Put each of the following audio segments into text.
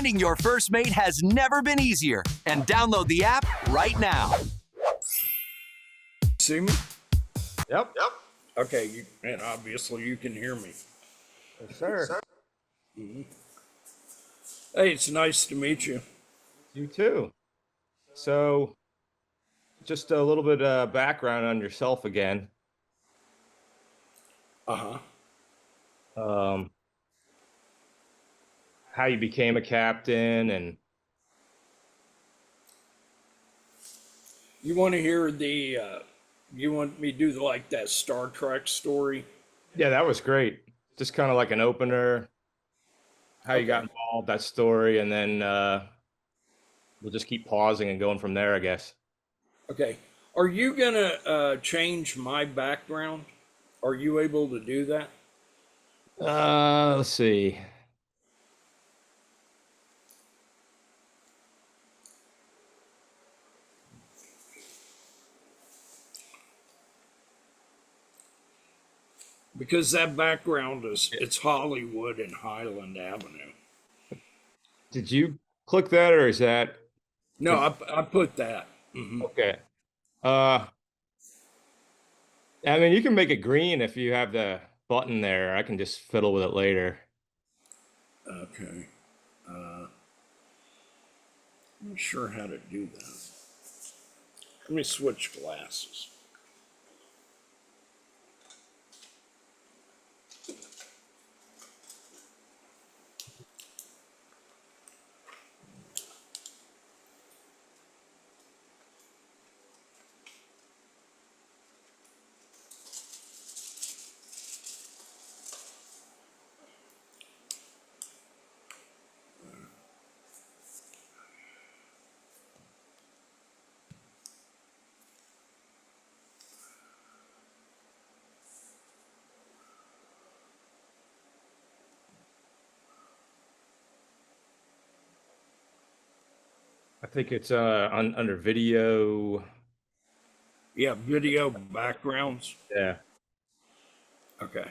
Finding your first mate has never been easier. And download the app right now. See me? Yep. Okay, and obviously you can hear me. Yes, sir. Hey, it's nice to meet you. You too. So, just a little bit of background on yourself again. Uh-huh. Um, how you became a captain, and You want to hear you want me to do like that Star Trek story? yeah, that was great. Just kind of like an opener, how you got Okay. involved, that story, and then we'll just keep pausing and going from there, I guess. Okay. Are you gonna change my background? Are you able to do that? Let's see. Because that background it's Hollywood and Highland Avenue. Did you click that, or is that No, I put that. okay? Uh, I mean, you can make it green if you have the button there. I can just fiddle with it later. Okay. I'm not sure how to do that. Let me switch glasses. I think it's under video. Yeah, video backgrounds. Yeah. Okay.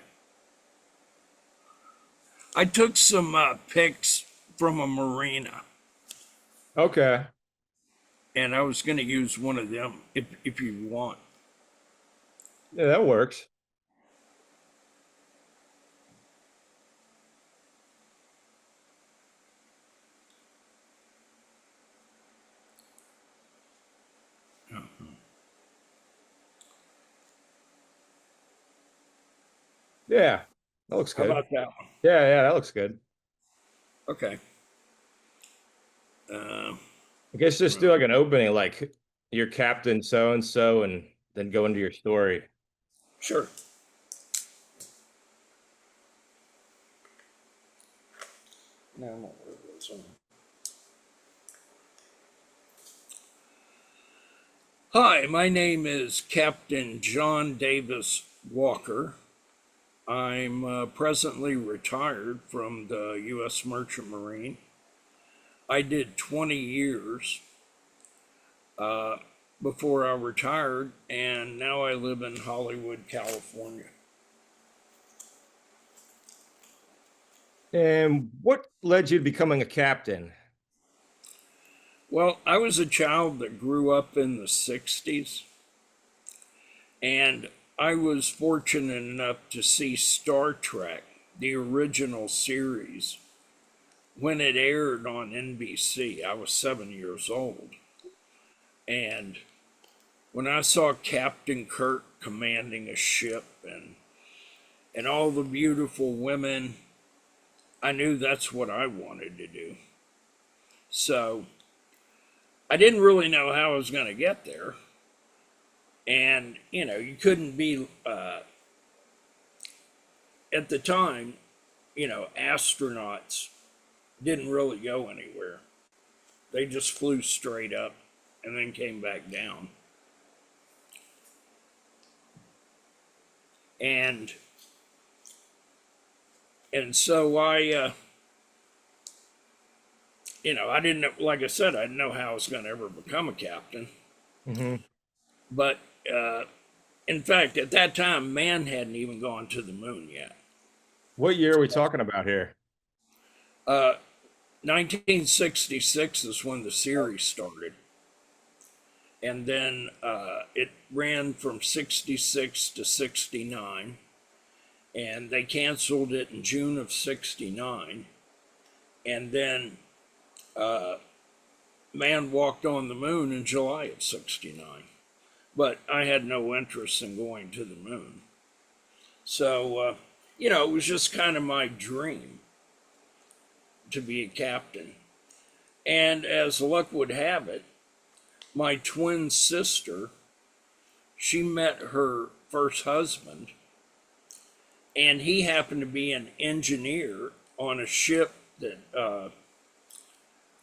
I took some pics from a marina, Okay. and I was going to use one of them if you want. Yeah, that works. Yeah, that looks How good. about that one? Yeah, that looks good. Okay. Um, I guess just do like an opening, like your captain so and so, and then go into your story. sure. No, I'm not worried about this one. Hi, my name is Captain John Davis Walker. I'm presently retired from the U.S. Merchant Marine. I did 20 years before I retired, and now I live in Hollywood, California. And what led you to becoming a captain? Well, I was a child that grew up in the 60s, and I was fortunate enough to see Star Trek, the original series, when it aired on NBC. I was 7 years old. And when I saw Captain Kirk commanding a ship and all the beautiful women, I knew that's what I wanted to do. So I didn't really know how I was going to get there. And, you couldn't be, at the time, astronauts didn't really go anywhere. They just flew straight up and then came back down. And so I didn't know, like I said, I didn't know how I was going to ever become a captain. Mm-hmm. But in fact, at that time, man hadn't even gone to the moon yet. What year are we talking about here? Uh, 1966 is when the series started. And then it ran from 66 to 69. And they canceled it in June of 69. And then man walked on the moon in July of 69. But I had no interest in going to the moon. So, it was just kind of my dream to be a captain. And as luck would have it, my twin sister, she met her first husband, and he happened to be an engineer on a ship that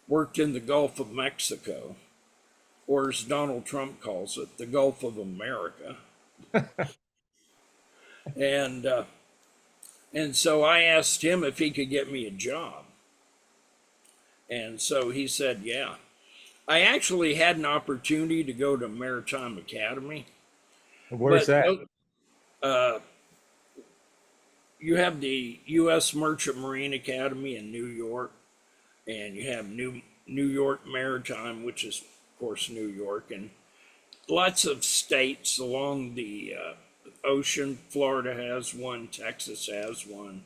worked in the Gulf of Mexico, or as Donald Trump calls it, the Gulf of America. And so I asked him if he could get me a job. And so he said, yeah. I actually had an opportunity to go to Maritime Academy. Where's that? You have the U.S. Merchant Marine Academy in New York, and you have New York Maritime, which is, of course, New York, and lots of states along the ocean. Florida has one, Texas has one,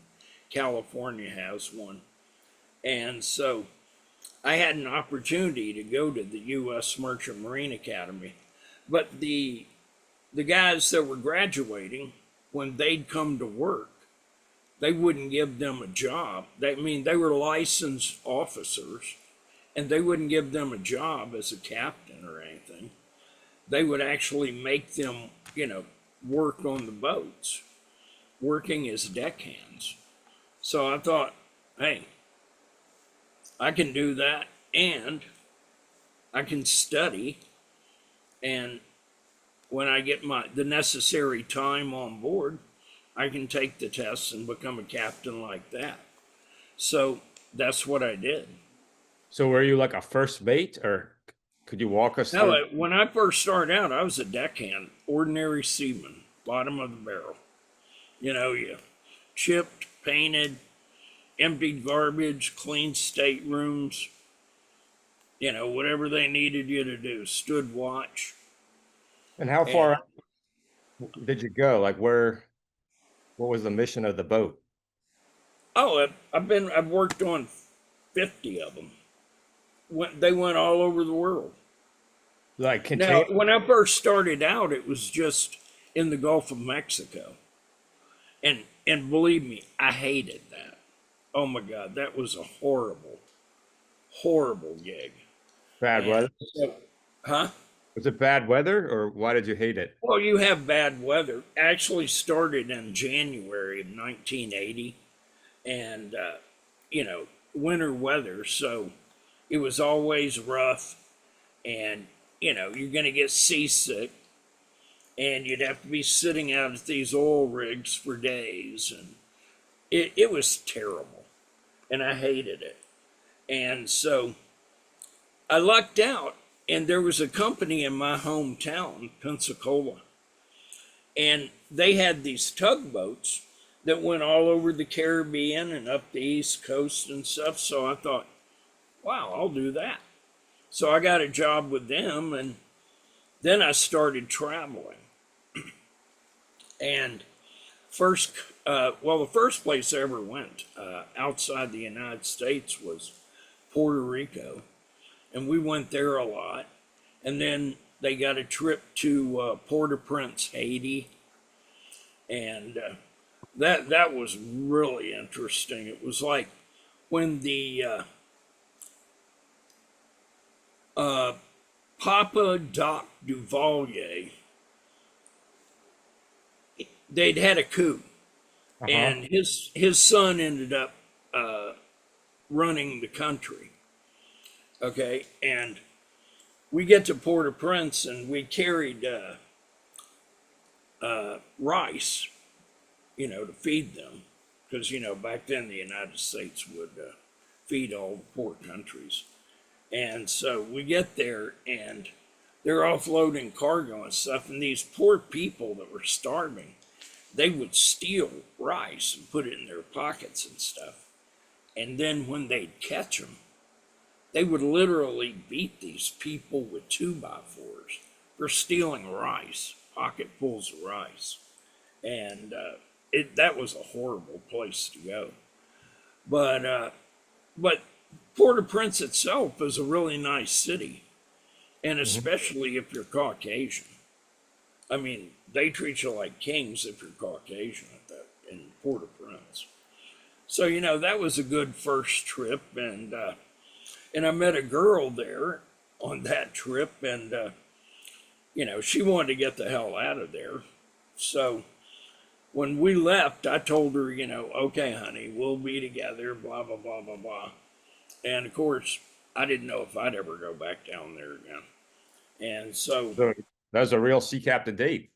California has one. And so I had an opportunity to go to the U.S. Merchant Marine Academy, but the guys that were graduating, when they'd come to work, they wouldn't give them a job. They were licensed officers, and they wouldn't give them a job as a captain or anything. They would actually make them, work on the boats, working as deckhands. So I thought, hey, I can do that, and I can study, and when I get the necessary time on board, I can take the tests and become a captain like that. So that's what I did. So were you like a first mate, or could you walk us through? No, when I first started out, I was a deckhand, ordinary seaman, bottom of the barrel. You chipped, painted, emptied garbage, cleaned staterooms, whatever they needed you to do, stood watch. And how far did you go? Like what was the mission of the boat? Oh, I've worked on 50 of them. They went all over the world. Like Now, when I first started out, it was just in the Gulf of Mexico. And believe me, I hated that. Oh my God, that was a horrible, horrible gig. Bad weather? Huh? Was it bad weather, or why did you hate it? Well, you have bad weather. Actually started in January of 1980, and winter weather. So it was always rough, and you're going to get seasick, and you'd have to be sitting out at these oil rigs for days, and it was terrible, and I hated it. And so I lucked out, and there was a company in my hometown, Pensacola, and they had these tugboats that went all over the Caribbean and up the East Coast and stuff. So I thought, wow, I'll do that. So I got a job with them, and then I started traveling. And the first place I ever went outside the United States was Puerto Rico. And we went there a lot. And then they got a trip to Port-au-Prince, Haiti. And that was really interesting. It was like when the Papa Doc Duvalier, they'd had a coup. Uh-huh. And his son ended up running the country. Okay, and we get to Port-au-Prince, and we carried rice, to feed them, because back then the United States would feed all the poor countries. And so we get there, and they're offloading cargo and stuff, and these poor people that were starving, they would steal rice and put it in their pockets and stuff. And then when they'd catch them, they would literally beat these people with 2x4s for stealing rice, pocketfuls of rice. And that was a horrible place to go. But Port-au-Prince itself is a really nice city, and especially if you're Caucasian. I mean, they treat you like kings if you're Caucasian in Port-au-Prince. So that was a good first trip, and I met a girl there on that trip, and she wanted to get the hell out of there. So when we left, I told her, okay, honey, we'll be together, blah blah blah blah blah. And of course, I didn't know if I'd ever go back down there again. And so that was a real sea captain date.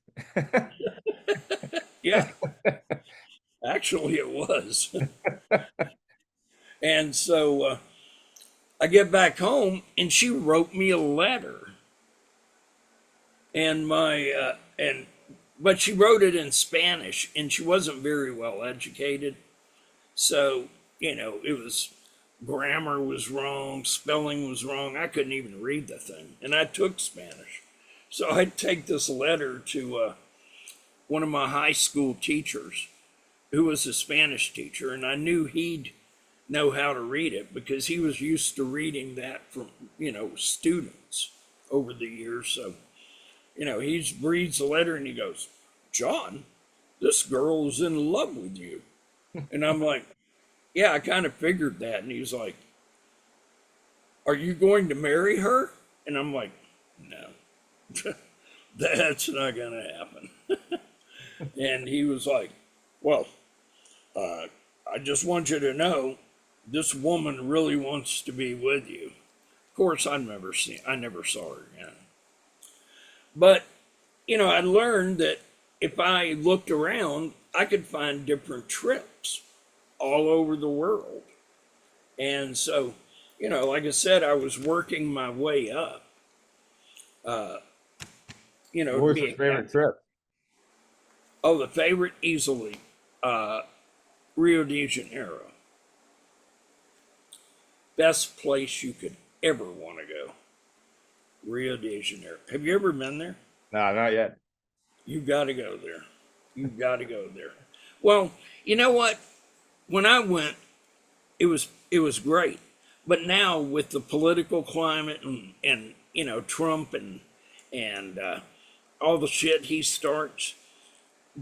yeah, actually it was. And so I get back home, and she wrote me a letter, and but she wrote it in Spanish, and she wasn't very well educated, so it was, grammar was wrong, spelling was wrong. I couldn't even read the thing, and I took Spanish, so I'd take this letter to one of my high school teachers, who was a Spanish teacher, and I knew he'd know how to read it because he was used to reading that from students over the years. So he reads the letter and he goes, "John, this girl is in love with you." And I'm like, "Yeah, I kind of figured that." And he's like, "Are you going to marry her?" And I'm like, "No, that's not going to happen." And he was like, "Well, I just want you to know, this woman really wants to be with you." Of course, I never saw her again. But, I learned that if I looked around, I could find different trips all over the world. And so, like I said, I was working my way up. What was your favorite trip? Oh, the favorite, easily, Rio de Janeiro. Best place you could ever want to go. Rio de Janeiro. Have you ever been there? No, not yet. You got to go there. You got to go there. Well, you know what? When I went, it was great. But now with the political climate and Trump and all the shit he starts,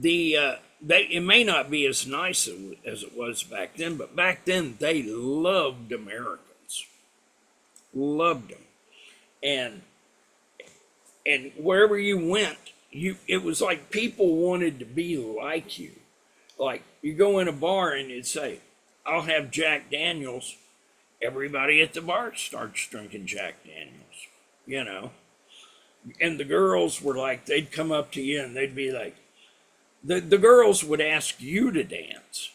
it may not be as nice as it was back then, but back then they loved Americans, loved them, and wherever you went, it was like people wanted to be like you. Like you go in a bar and you'd say, "I'll have Jack Daniels." Everybody at the bar starts drinking Jack Daniels, And the girls were like, they'd come up to you and they'd be like, the girls would ask you to dance,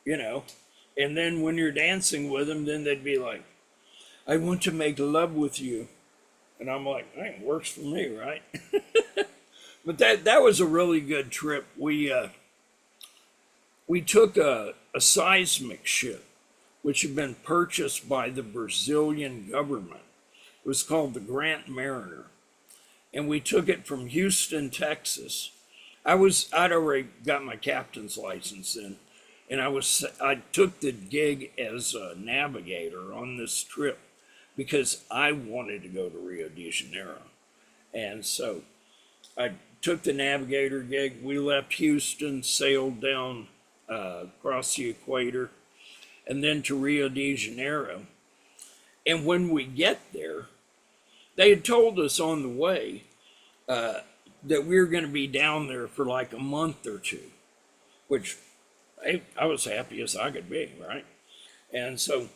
and then when you're dancing with them, then they'd be like, "I want to make love with you." And I'm like, "Hey, works for me, right?" But that was a really good trip. We took a seismic ship, which had been purchased by the Brazilian government. It was called the Grant Mariner. And we took it from Houston, Texas. I'd already got my captain's license then, and I took the gig as a navigator on this trip because I wanted to go to Rio de Janeiro. And so I took the navigator gig. We left Houston, sailed down across the equator, and then to Rio de Janeiro. And when we get there, they had told us on the way that we were going to be down there for like a month or two, which I was happy as I could be, right? And so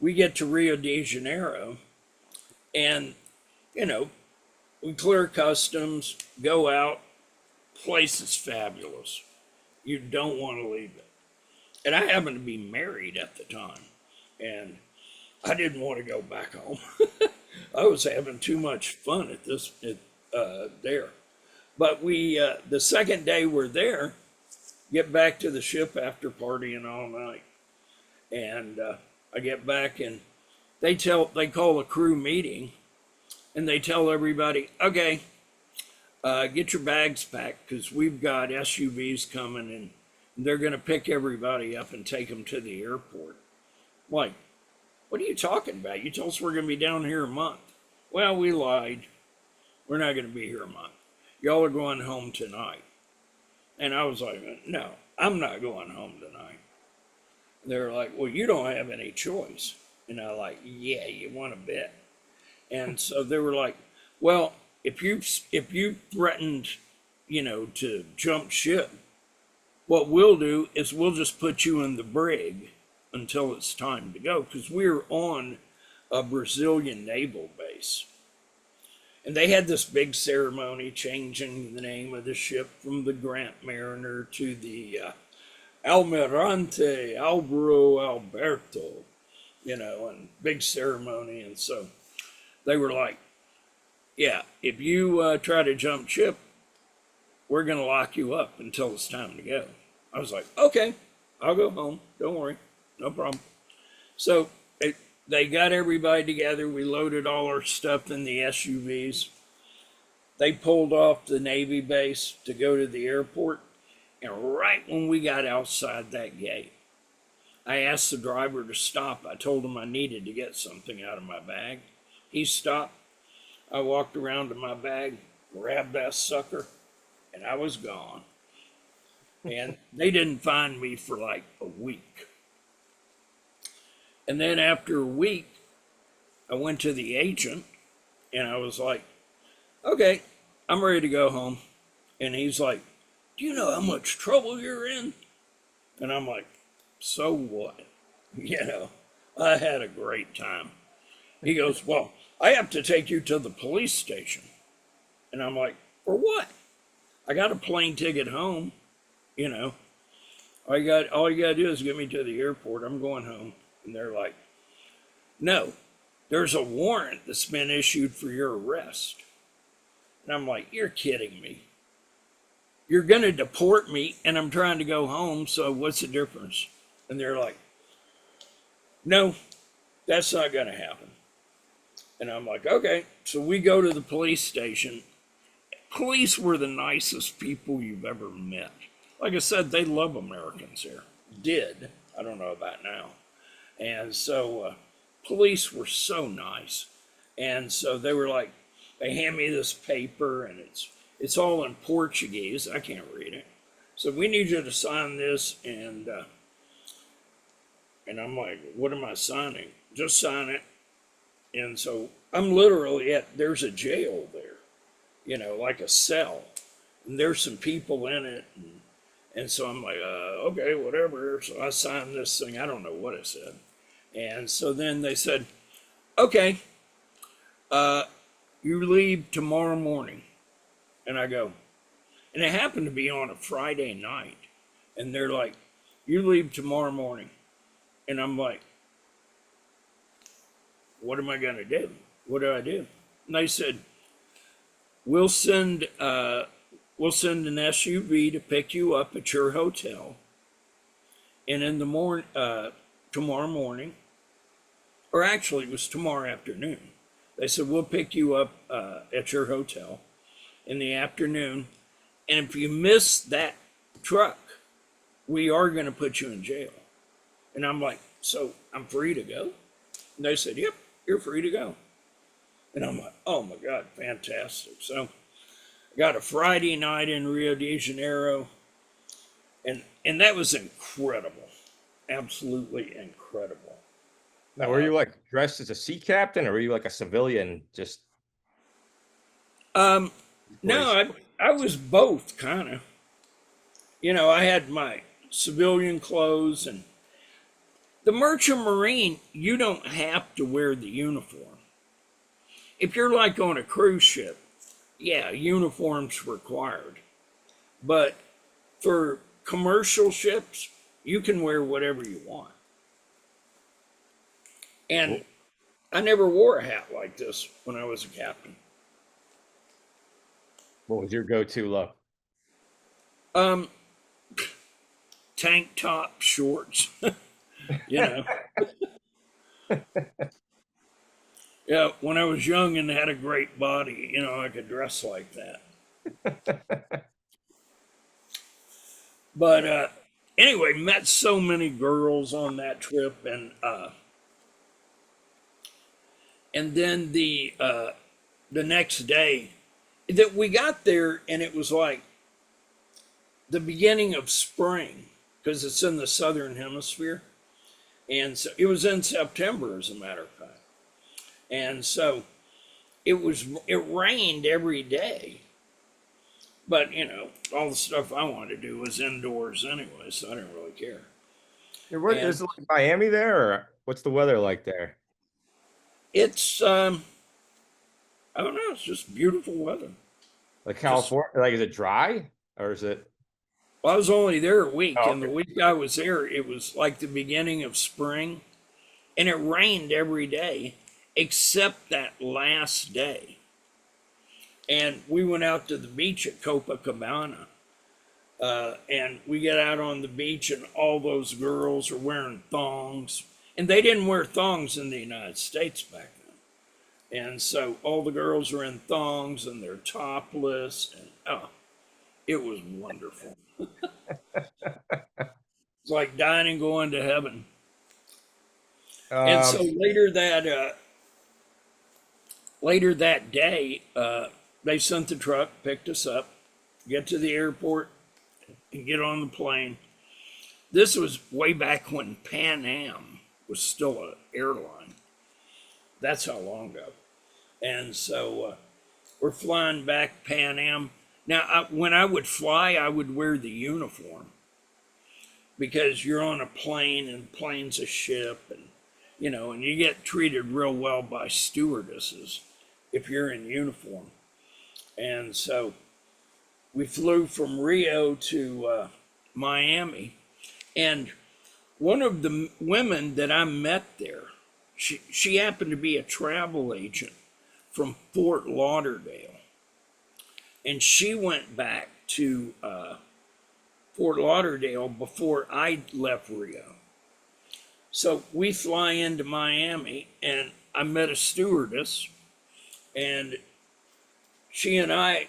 we get to Rio de Janeiro, and we clear customs, go out. Place is fabulous. You don't want to leave it. And I happened to be married at the time, and I didn't want to go back home. I was having too much fun there. But we, the second day we're there, get back to the ship after partying all night. And I get back, and they call a crew meeting, and they tell everybody, okay, get your bags packed because we've got SUVs coming and they're going to pick everybody up and take them to the airport. Like, what are you talking about? You told us we're going to be down here a month. Well, we lied. We're not going to be here a month. Y'all are going home tonight. And I was like, no, I'm not going home tonight. They're like, well, you don't have any choice. And I like, yeah, you want to bet. And so they were like, well, if you threatened, to jump ship, what we'll do is we'll just put you in the brig until it's time to go, because we're on a Brazilian naval base. And they had this big ceremony changing the name of the ship from the Grant Mariner to the Almirante Álvaro Alberto, and big ceremony. And so they were like, yeah, if you try to jump ship, we're going to lock you up until it's time to go. I was like, okay, I'll go home. Don't worry. No problem. So they got everybody together. We loaded all our stuff in the SUVs. They pulled off the Navy base to go to the airport. And right when we got outside that gate, I asked the driver to stop. I told him I needed to get something out of my bag. He stopped. I walked around to my bag, grabbed that sucker, and I was gone. And they didn't find me for like a week. And then after a week, I went to the agent and I was like, okay, I'm ready to go home. And he's like, do you know how much trouble you're in? And I'm like, so what? I had a great time. He goes, well, I have to take you to the police station. And I'm like, for what? I got a plane ticket home. All you got to do is get me to the airport. I'm going home. And they're like, no, there's a warrant that's been issued for your arrest. And I'm like, you're kidding me. You're going to deport me and I'm trying to go home. So what's the difference? And they're like, no, that's not going to happen. And I'm like, okay. So we go to the police station. Police were the nicest people you've ever met. Like I said, they love Americans here. Did. I don't know about now. And so police were so nice. And so they were like, they hand me this paper and it's all in Portuguese. I can't read it. So we need you to sign this. And I'm like, what am I signing? Just sign it. And so I'm literally there's a jail there, like a cell. And there's some people in it. And so I'm like, okay, whatever. So I signed this thing. I don't know what it said. And so then they said, okay, you leave tomorrow morning. And I go, and it happened to be on a Friday night. And they're like, you leave tomorrow morning. And I'm like, what am I going to do? What do I do? And they said, we'll send an SUV to pick you up at your hotel. And in the tomorrow morning, or actually it was tomorrow afternoon, they said, we'll pick you up at your hotel in the afternoon. And if you miss that truck, we are going to put you in jail. And I'm like, so I'm free to go? And they said, yep, you're free to go. And I'm like, oh my God, fantastic. So I got a Friday night in Rio de Janeiro. And that was incredible. Absolutely incredible. Now, were you like dressed as a sea captain or were you like a civilian just? No, I was both kind of. I had my civilian clothes and the Merchant Marine, you don't have to wear the uniform. If you're like on a cruise ship, yeah, uniform's required. But for commercial ships, you can wear whatever you want. And I never wore a hat like this when I was a captain. What was your go-to look? Tank top, shorts, Yeah, when I was young and had a great body, I could dress like that. But anyway, met so many girls on that trip, and then the next day that we got there, and it was like the beginning of spring because it's in the southern hemisphere, and so it was in September, as a matter of fact, and so it rained every day. But all the stuff I wanted to do was indoors anyway, so I didn't really care. Is it like Miami there, or what's the weather like there? It's I don't know, it's just beautiful weather. Like California, like is it dry or is it? Well, I was only there a week, Oh, and the week I was there, it was like the beginning of spring, and it rained every day except that last day. And we went out to the beach at Copacabana, and we get out on the beach, and all those girls are wearing thongs, and they didn't wear thongs in the United States back then. And so all the girls are in thongs, and they're topless, and it was wonderful. It's like dying and going to heaven. And so later that day, they sent the truck, picked us up, get to the airport, and get on the plane. This was way back when Pan Am was still an airline. That's how long ago. And so we're flying back Pan Am. Now, when I would fly, I would wear the uniform because you're on a plane, and plane's a ship, and and you get treated real well by stewardesses if you're in uniform. And so we flew from Rio to Miami, and one of the women that I met there, she happened to be a travel agent from Fort Lauderdale, and she went back to Fort Lauderdale before I left Rio. So we fly into Miami, and I met a stewardess, and she and I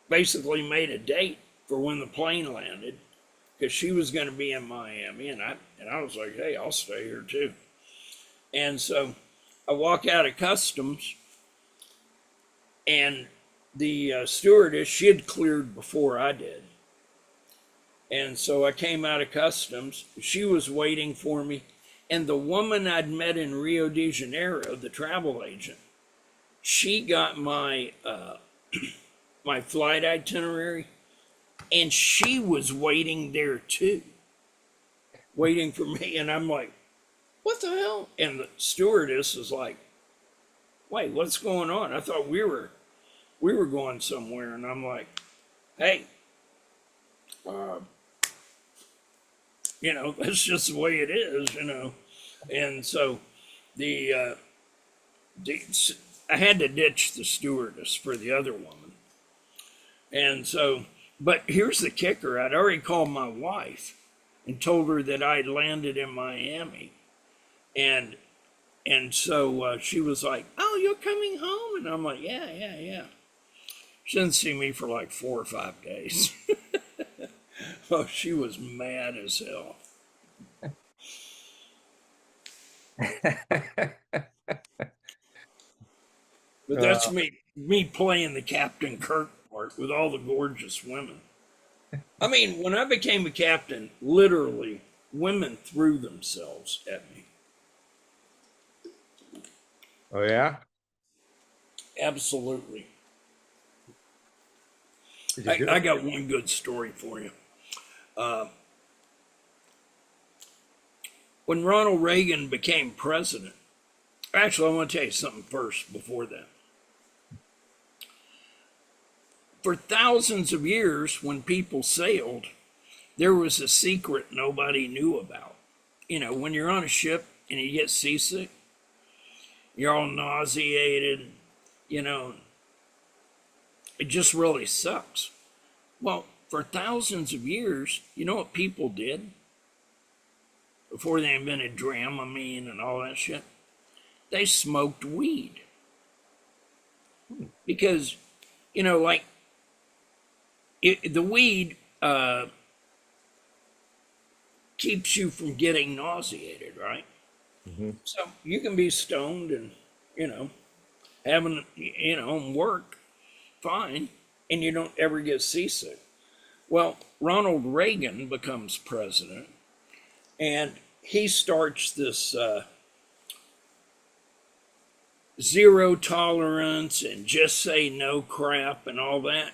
basically made a date for when the plane landed, because she was going to be in Miami, and I was like, hey, I'll stay here too. And so I walk out of customs, and the stewardess, she had cleared before I did. And so I came out of customs. She was waiting for me. And the woman I'd met in Rio de Janeiro, the travel agent, she got my my flight itinerary, and she was waiting there too, waiting for me. And I'm like, what the hell? And the stewardess is like, wait, what's going on? I thought we were going somewhere. And I'm like, hey, that's just the way it is, And so I had to ditch the stewardess for the other woman. And so, but here's the kicker. I'd already called my wife and told her that I'd landed in Miami. And so she was like, oh, you're coming home? And I'm like, yeah. She didn't see me for like 4 or 5 days. Oh, she was mad as hell. But that's me playing the Captain Kirk part with all the gorgeous women. I mean, when I became a captain, literally, women threw themselves at me. Oh, yeah? Absolutely. I got one good story for you. When Ronald Reagan became president, actually, I want to tell you something first before that. For thousands of years, when people sailed, there was a secret nobody knew about. When you're on a ship and you get seasick, you're all nauseated, it just really sucks. Well, for thousands of years, you know what people did before they invented Dramamine and all that shit? they smoked weed. Because, you know, like the weed keeps you from getting nauseated, right? Hmm. So you can be stoned and, you know, having, you know, work fine, and you don't ever get seasick. Well, Ronald Reagan becomes president, and he starts this zero tolerance and just say no crap and all that.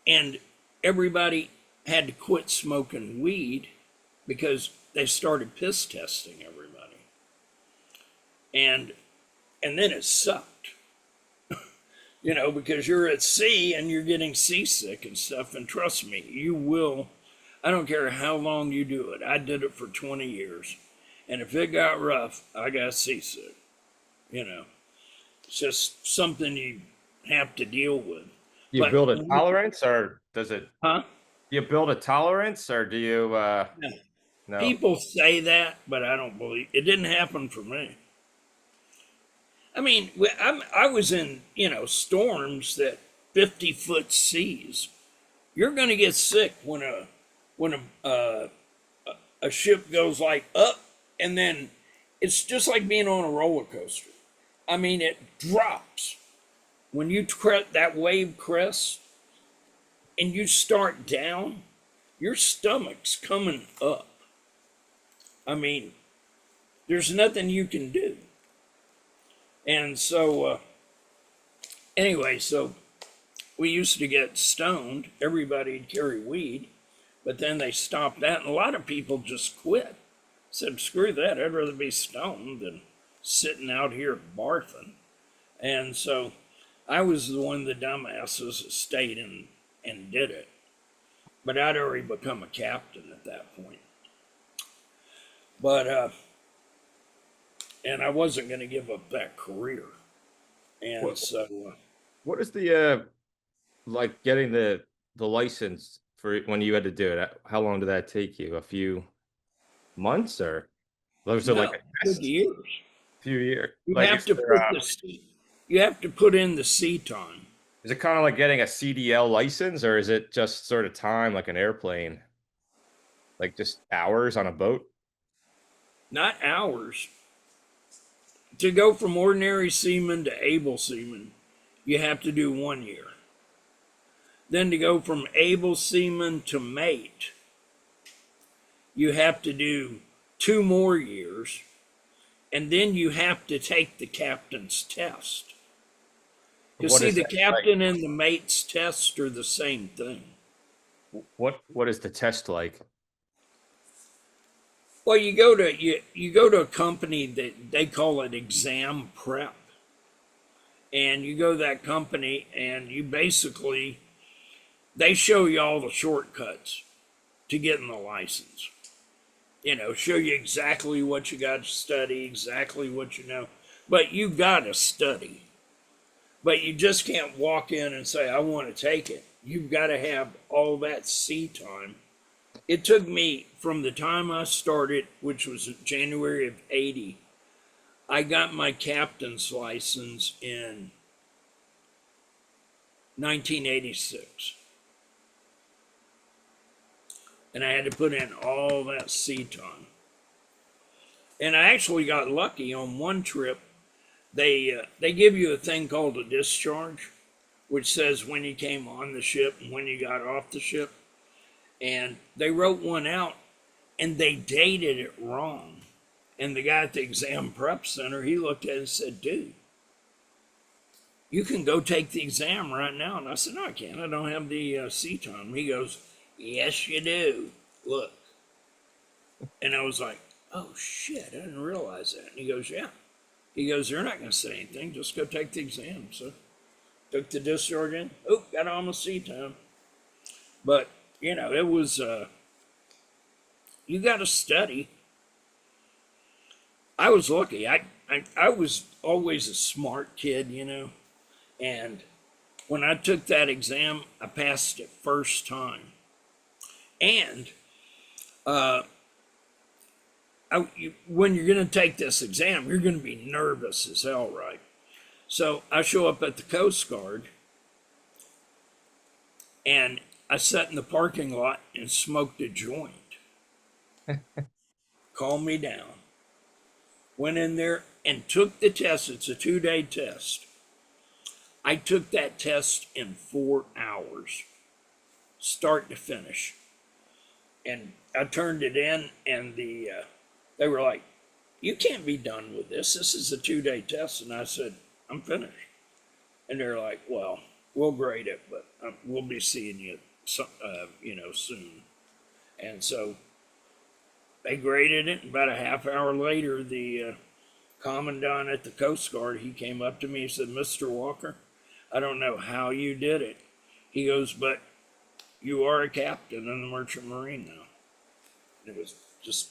And everybody had to quit smoking weed because they started piss testing everybody. And then it sucked, you know, because you're at sea and you're getting seasick and stuff. And trust me, you will. I don't care how long you do it. I did it for 20 years. And if it got rough, I got seasick. You know, it's just something you have to deal with. You But, build a tolerance, or does it? huh? You build a tolerance, or do you? No. No. People say that, but I don't believe it. Didn't happen for me. I mean, I was in, you know, storms that 50-foot seas. You're going to get sick when a ship goes like up, and then it's just like being on a roller coaster. I mean, it drops when you that wave crest and you start down. Your stomach's coming up. I mean, there's nothing you can do. And so, anyway, so we used to get stoned. Everybody'd carry weed, but then they stopped that, and a lot of people just quit. Said, screw that, I'd rather be stoned than sitting out here barfing. And so I was the one of the dumbasses that stayed and did it. But I'd already become a captain at that point. But, and I wasn't going to give up that career. And What, so, what is the like getting the license for when you had to do it? How long did that take you? A few months, or was it like no, a good test? years. Few years? You Like have to put you have to put in the sea time. is it kind of like getting a CDL license, or is it just sort of time like an airplane, like just hours on a boat? Not hours. To go from ordinary seaman to able seaman, you have to do 1 year. Then to go from able seaman to mate, you have to do 2 more years. And then you have to take the captain's test. You What see, is the that captain and the mate's test are the same thing. like? What is the test like? Well, you go to a company that they call it exam prep, and you go to that company and you basically they show you all the shortcuts to getting the license. You know, show you exactly what you got to study, exactly what you know, but you got to study. But you just can't walk in and say, I want to take it. You've got to have all that sea time. It took me from the time I started, which was January of 80, I got my captain's license in 1986. And I had to put in all that sea time. And I actually got lucky on one trip. They give you a thing called a discharge, which says when you came on the ship and when you got off the ship. And they wrote one out and they dated it wrong. And the guy at the exam prep center, he looked at it and said, dude, you can go take the exam right now. And I said, no, I can't. I don't have the sea time. He goes, yes, you do. Look. And I was like, oh, shit, I didn't realize that. And he goes, yeah. He goes, they're not going to say anything. Just go take the exam. So took the discharge in. Oh, got on the sea time. But, you know, it was, you got to study. I was lucky. I was always a smart kid, you know. And when I took that exam, I passed it first time. And when you're going to take this exam, you're going to be nervous as hell, right? So I show up at the Coast Guard, and I sat in the parking lot and smoked a joint. Calmed me down. Went in there and took the test. It's a 2-day test. I took that test in 4 hours, start to finish. And I turned it in, and they were like, "You can't be done with this. This is a 2-day test." And I said, "I'm finished." And they're like, "Well, we'll grade it, but we'll be seeing you, soon." And so they graded it. About a half hour later, the commandant at the Coast Guard, he came up to me and said, "Mr. Walker, I don't know how you did it." He goes, "But you are a captain in the Merchant Marine now." It was just,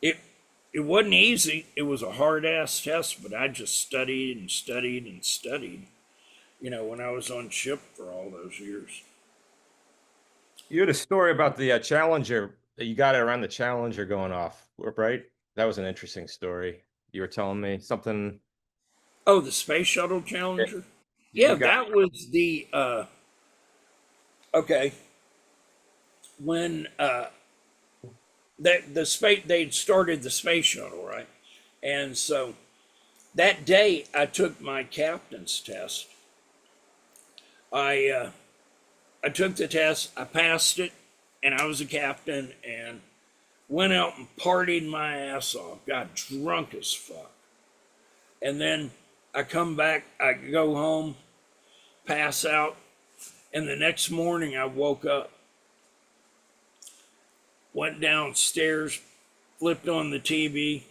it wasn't easy. It was a hard ass test, but I just studied and studied and studied, when I was on ship for all those years. You had a story about the Challenger. You got it around the Challenger going off, right? That was an interesting story. You were telling me something. Oh, the Space Shuttle Challenger? You Yeah, got- that was the, okay. When, they'd started the space shuttle, right? And so that day I took my captain's test. I took the test, I passed it, and I was a captain, and went out and partied my ass off, got drunk as fuck. And then I come back, I go home, pass out, and the next morning I woke up, went downstairs, flipped on the TV,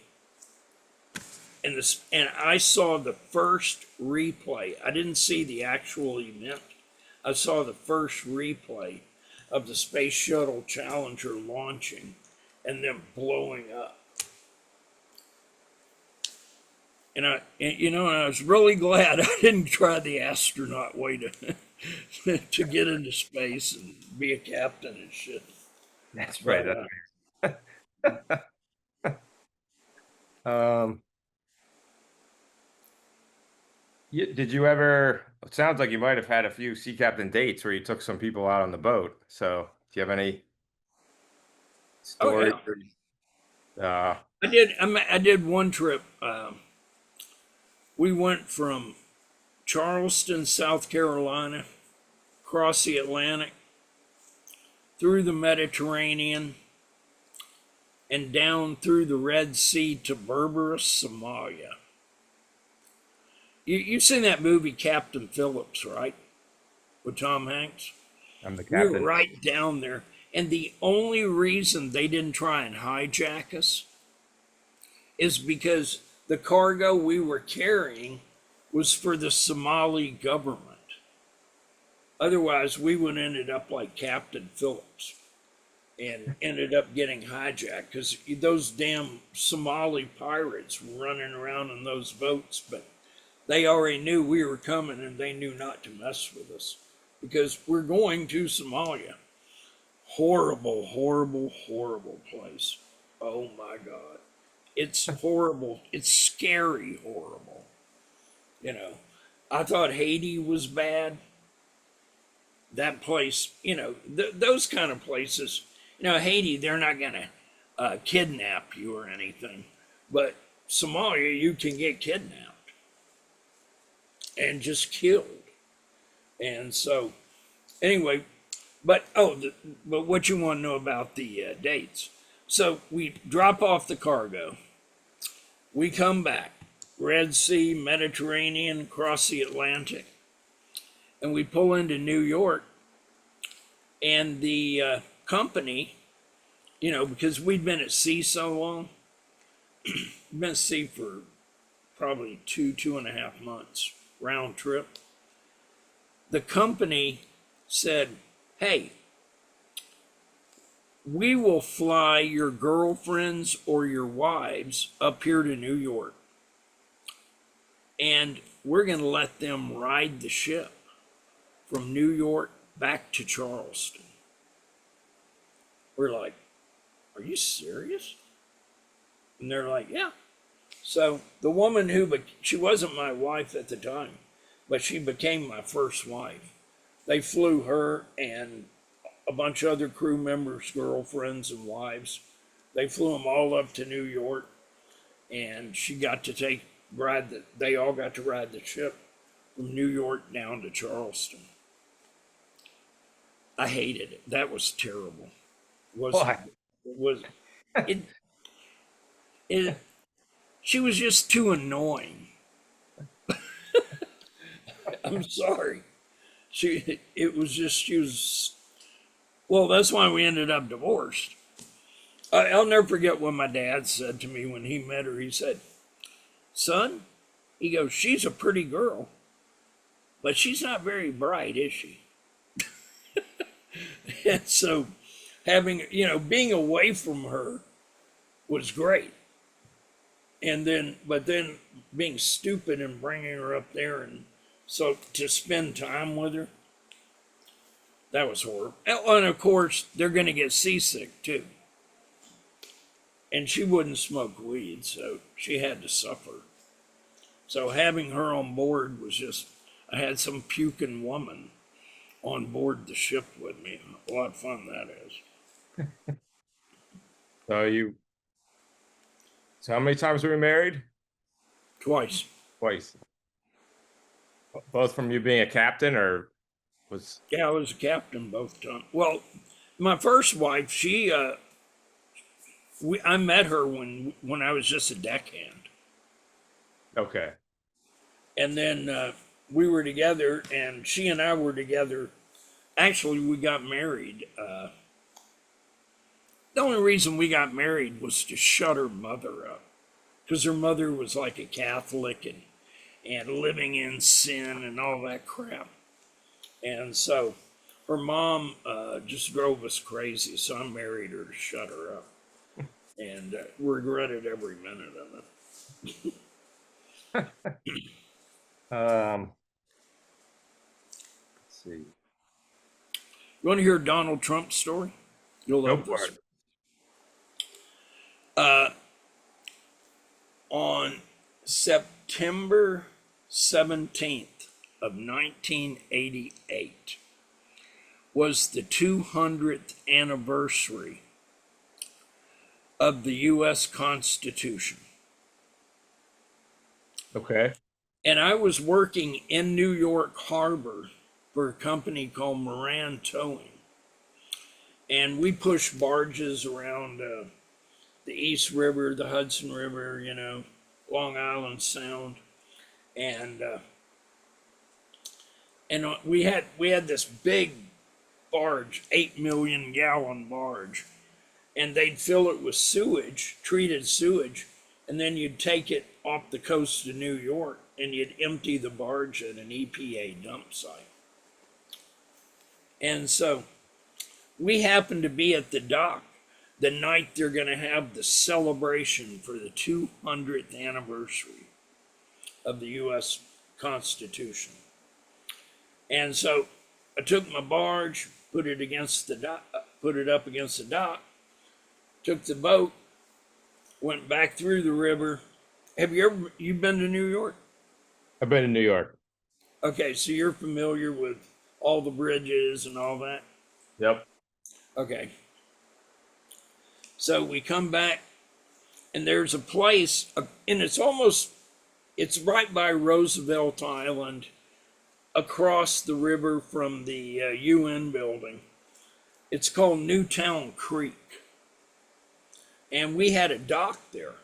and I saw the first replay. I didn't see the actual event. I saw the first replay of the Space Shuttle Challenger launching and then blowing up. And I was really glad I didn't try the astronaut way to get into space and be a captain and shit. That's right. Um, did you ever? It sounds like you might have had a few sea captain dates where you took some people out on the boat. So, do you have any stories? I did one trip. We went from Charleston, South Carolina, across the Atlantic, through the Mediterranean, and down through the Red Sea to Berbera, Somalia. You've seen that movie Captain Phillips, right? With Tom Hanks? I'm the We were captain. right down there. And the only reason they didn't try and hijack us is because the cargo we were carrying was for the Somali government. Otherwise, we would have ended up like Captain Phillips and ended up getting hijacked because those damn Somali pirates were running around in those boats, but they already knew we were coming and they knew not to mess with us because we're going to Somalia. Horrible, horrible, horrible place. Oh my God. It's horrible. It's scary, horrible. I thought Haiti was bad. That place, those kind of places, Haiti, they're not going to kidnap you or anything. But Somalia, you can get kidnapped and just killed. And so, anyway, but what you want to know about the dates? So we drop off the cargo, we come back, Red Sea, Mediterranean, across the Atlantic, and we pull into New York, and the company, because we'd been at sea so long, been at sea for probably 2.5 months round trip. The company said, "Hey, we will fly your girlfriends or your wives up here to New York, and we're going to let them ride the ship from New York back to Charleston." We're like, "Are you serious?" And they're like, yeah. So the woman she wasn't my wife at the time, but she became my first wife. They flew her and a bunch of other crew members, girlfriends and wives. They flew them all up to New York, and she got to they all got to ride the ship from New York down to Charleston. I hated it. That was terrible. Why? It, it, she was just too annoying. I'm sorry. She was, well, that's why we ended up divorced. I'll never forget what my dad said to me when he met her. He said, son, he goes, she's a pretty girl, but she's not very bright, is she? And so being away from her was great. But then being stupid and bringing her up there, and so to spend time with her, that was horrible. And of course, they're going to get seasick too. And she wouldn't smoke weed, so she had to suffer. So having her on board was just, I had some puking woman on board the ship with me. A lot of fun that is. So how many times were you married? Twice. Twice. Both from you being a captain, or was? Yeah, I was a captain both times. Well, my first wife, I met her when I was just a deckhand. Okay. And then we were together, and she and I were together. Actually, we got married. The only reason we got married was to shut her mother up, because her mother was like a Catholic and living in sin and all that crap. And so her mom just drove us crazy, so I married her to shut her up, and regretted every minute of it. Let's see. You want to hear Donald Trump's story? You'll love this. On September 17th of 1988 was the 200th anniversary of the U.S. Constitution. Okay. And I was working in New York Harbor for a company called Moran Towing. And we pushed barges around the East River, the Hudson River, Long Island Sound. And we had this big barge, 8 million gallon barge. And they'd fill it with sewage, treated sewage, and then you'd take it off the coast of New York and you'd empty the barge at an EPA dump site. And so we happened to be at the dock the night they're going to have the celebration for the 200th anniversary of the U.S. Constitution. And so I took my barge, put it up against the dock, took the boat, went back through the river. Have you been to New York? I've been in New York. Okay, so you're familiar with all the bridges and all that? Yep. Okay. So we come back, and there's a place, and it's right by Roosevelt Island, across the river from the UN building. It's called Newtown Creek. And we had a dock there.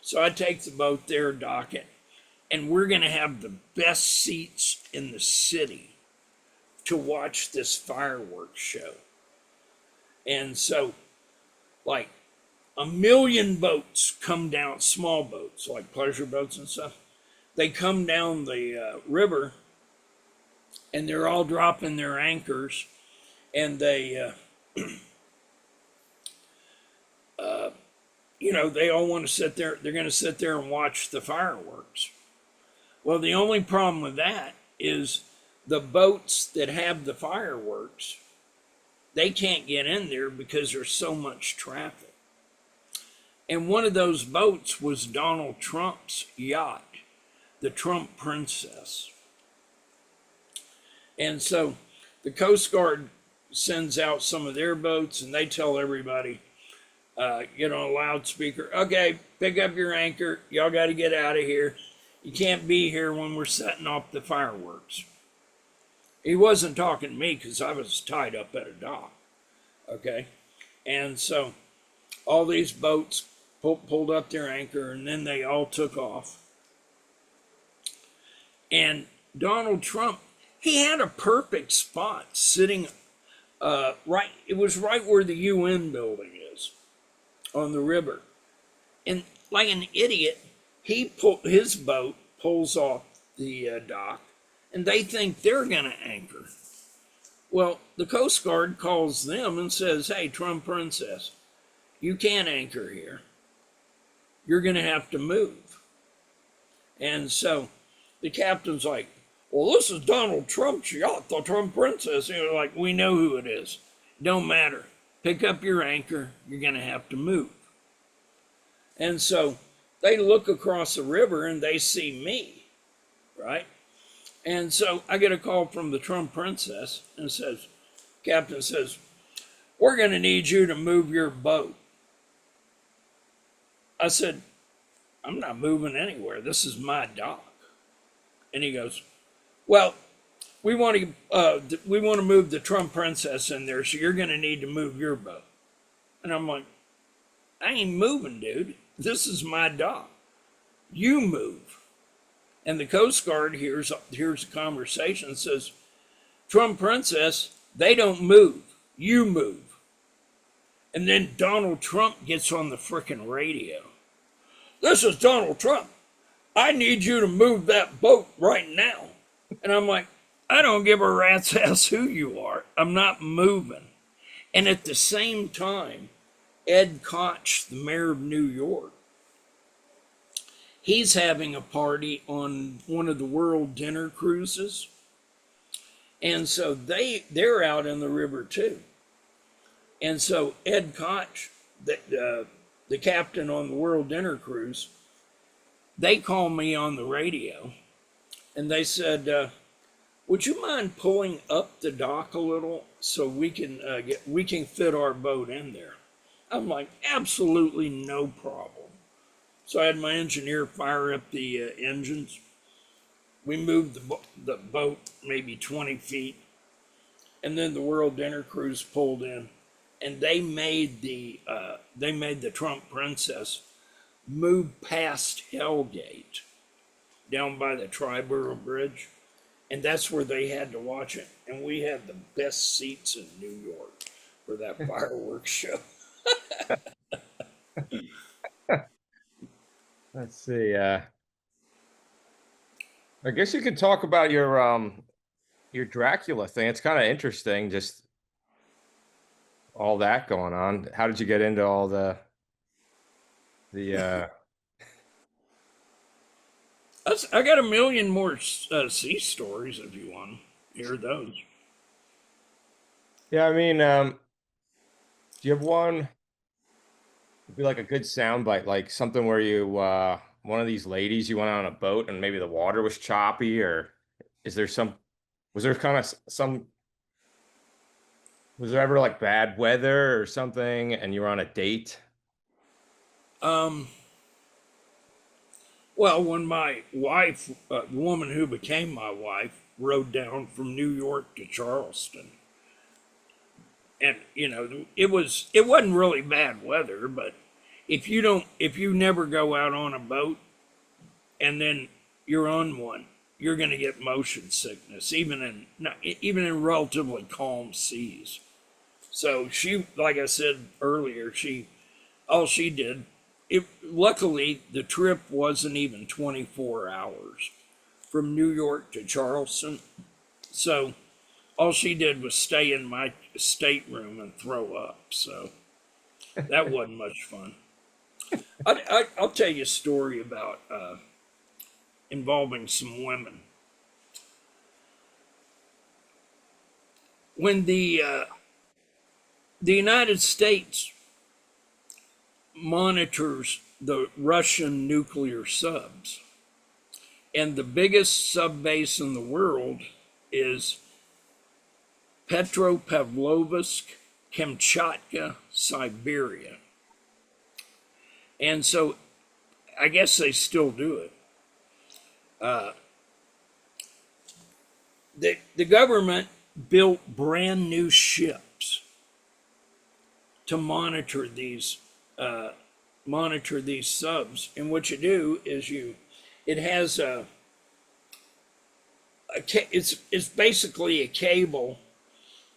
So I take the boat there, dock it, and we're going to have the best seats in the city to watch this fireworks show. And so, like, 1 million boats come down, small boats, like pleasure boats and stuff. They come down the river, and they're all dropping their anchors, and they, they all want to sit there. They're going to sit there and watch the fireworks. Well, the only problem with that is the boats that have the fireworks, they can't get in there because there's so much traffic. And one of those boats was Donald Trump's yacht, the Trump Princess. And so the Coast Guard sends out some of their boats, and they tell everybody, get on a loudspeaker, okay, pick up your anchor. Y'all got to get out of here. You can't be here when we're setting off the fireworks. He wasn't talking to me because I was tied up at a dock. Okay. And so all these boats pulled up their anchor, and then they all took off. And Donald Trump, he had a perfect spot sitting right, it was right where the UN building is on the river. And like an idiot, his boat pulls off the dock, and they think they're going to anchor. Well, the Coast Guard calls them and says, hey, Trump Princess, you can't anchor here. You're going to have to move. And so the captain's like, well, this is Donald Trump's yacht, the Trump Princess. And they're like, we know who it is. Don't matter. Pick up your anchor. You're going to have to move. And so they look across the river and they see me, right? And so I get a call from the Trump Princess and says, Captain says, we're going to need you to move your boat. I said, I'm not moving anywhere. This is my dock. And he goes, well, we want to move the Trump Princess in there, so you're going to need to move your boat. And I'm like, I ain't moving, dude. This is my dock. You move. And the Coast Guard hears a conversation and says, Trump Princess, they don't move. You move. And then Donald Trump gets on the frickin' radio. This is Donald Trump. I need you to move that boat right now. And I'm like, I don't give a rat's ass who you are. I'm not moving. And at the same time, Ed Koch, the mayor of New York, he's having a party on one of the world dinner cruises. And so they're out in the river too. And so Ed Koch, the captain on the world dinner cruise, they called me on the radio and they said, would you mind pulling up the dock a little so we can fit our boat in there? I'm like, absolutely no problem. So I had my engineer fire up the engines. We moved the boat maybe 20 feet, and then the World Dinner Cruise pulled in, and they made the Trump Princess move past Hellgate down by the Triborough Bridge, and that's where they had to watch it. And we had the best seats in New York for that fireworks show. Let's see. I guess you could talk about your Dracula thing. It's kind of interesting, just all that going on. How did you get into all the I got a million more sea stories if you want to hear those. Yeah, I mean, do you have one? It'd be like a good soundbite, like something where you one of these ladies, you went on a boat and maybe the water was choppy, or was there kind of some, was there ever like bad weather or something and you were on a date? Well, when my wife, the woman who became my wife, rode down from New York to Charleston, and it wasn't really bad weather, but if you never go out on a boat and then you're on one, you're going to get motion sickness, even in relatively calm seas. So she, like I said earlier, all she did. Luckily, the trip wasn't even 24 hours from New York to Charleston. So all she did was stay in my stateroom and throw up. So that wasn't much fun. I'll tell you a story about involving some women. When the United States monitors the Russian nuclear subs. And the biggest sub base in the world is Petropavlovsk, Kamchatka, Siberia. And so I guess they still do it. The government built brand new ships to monitor these subs. And what you do is it has it's basically a cable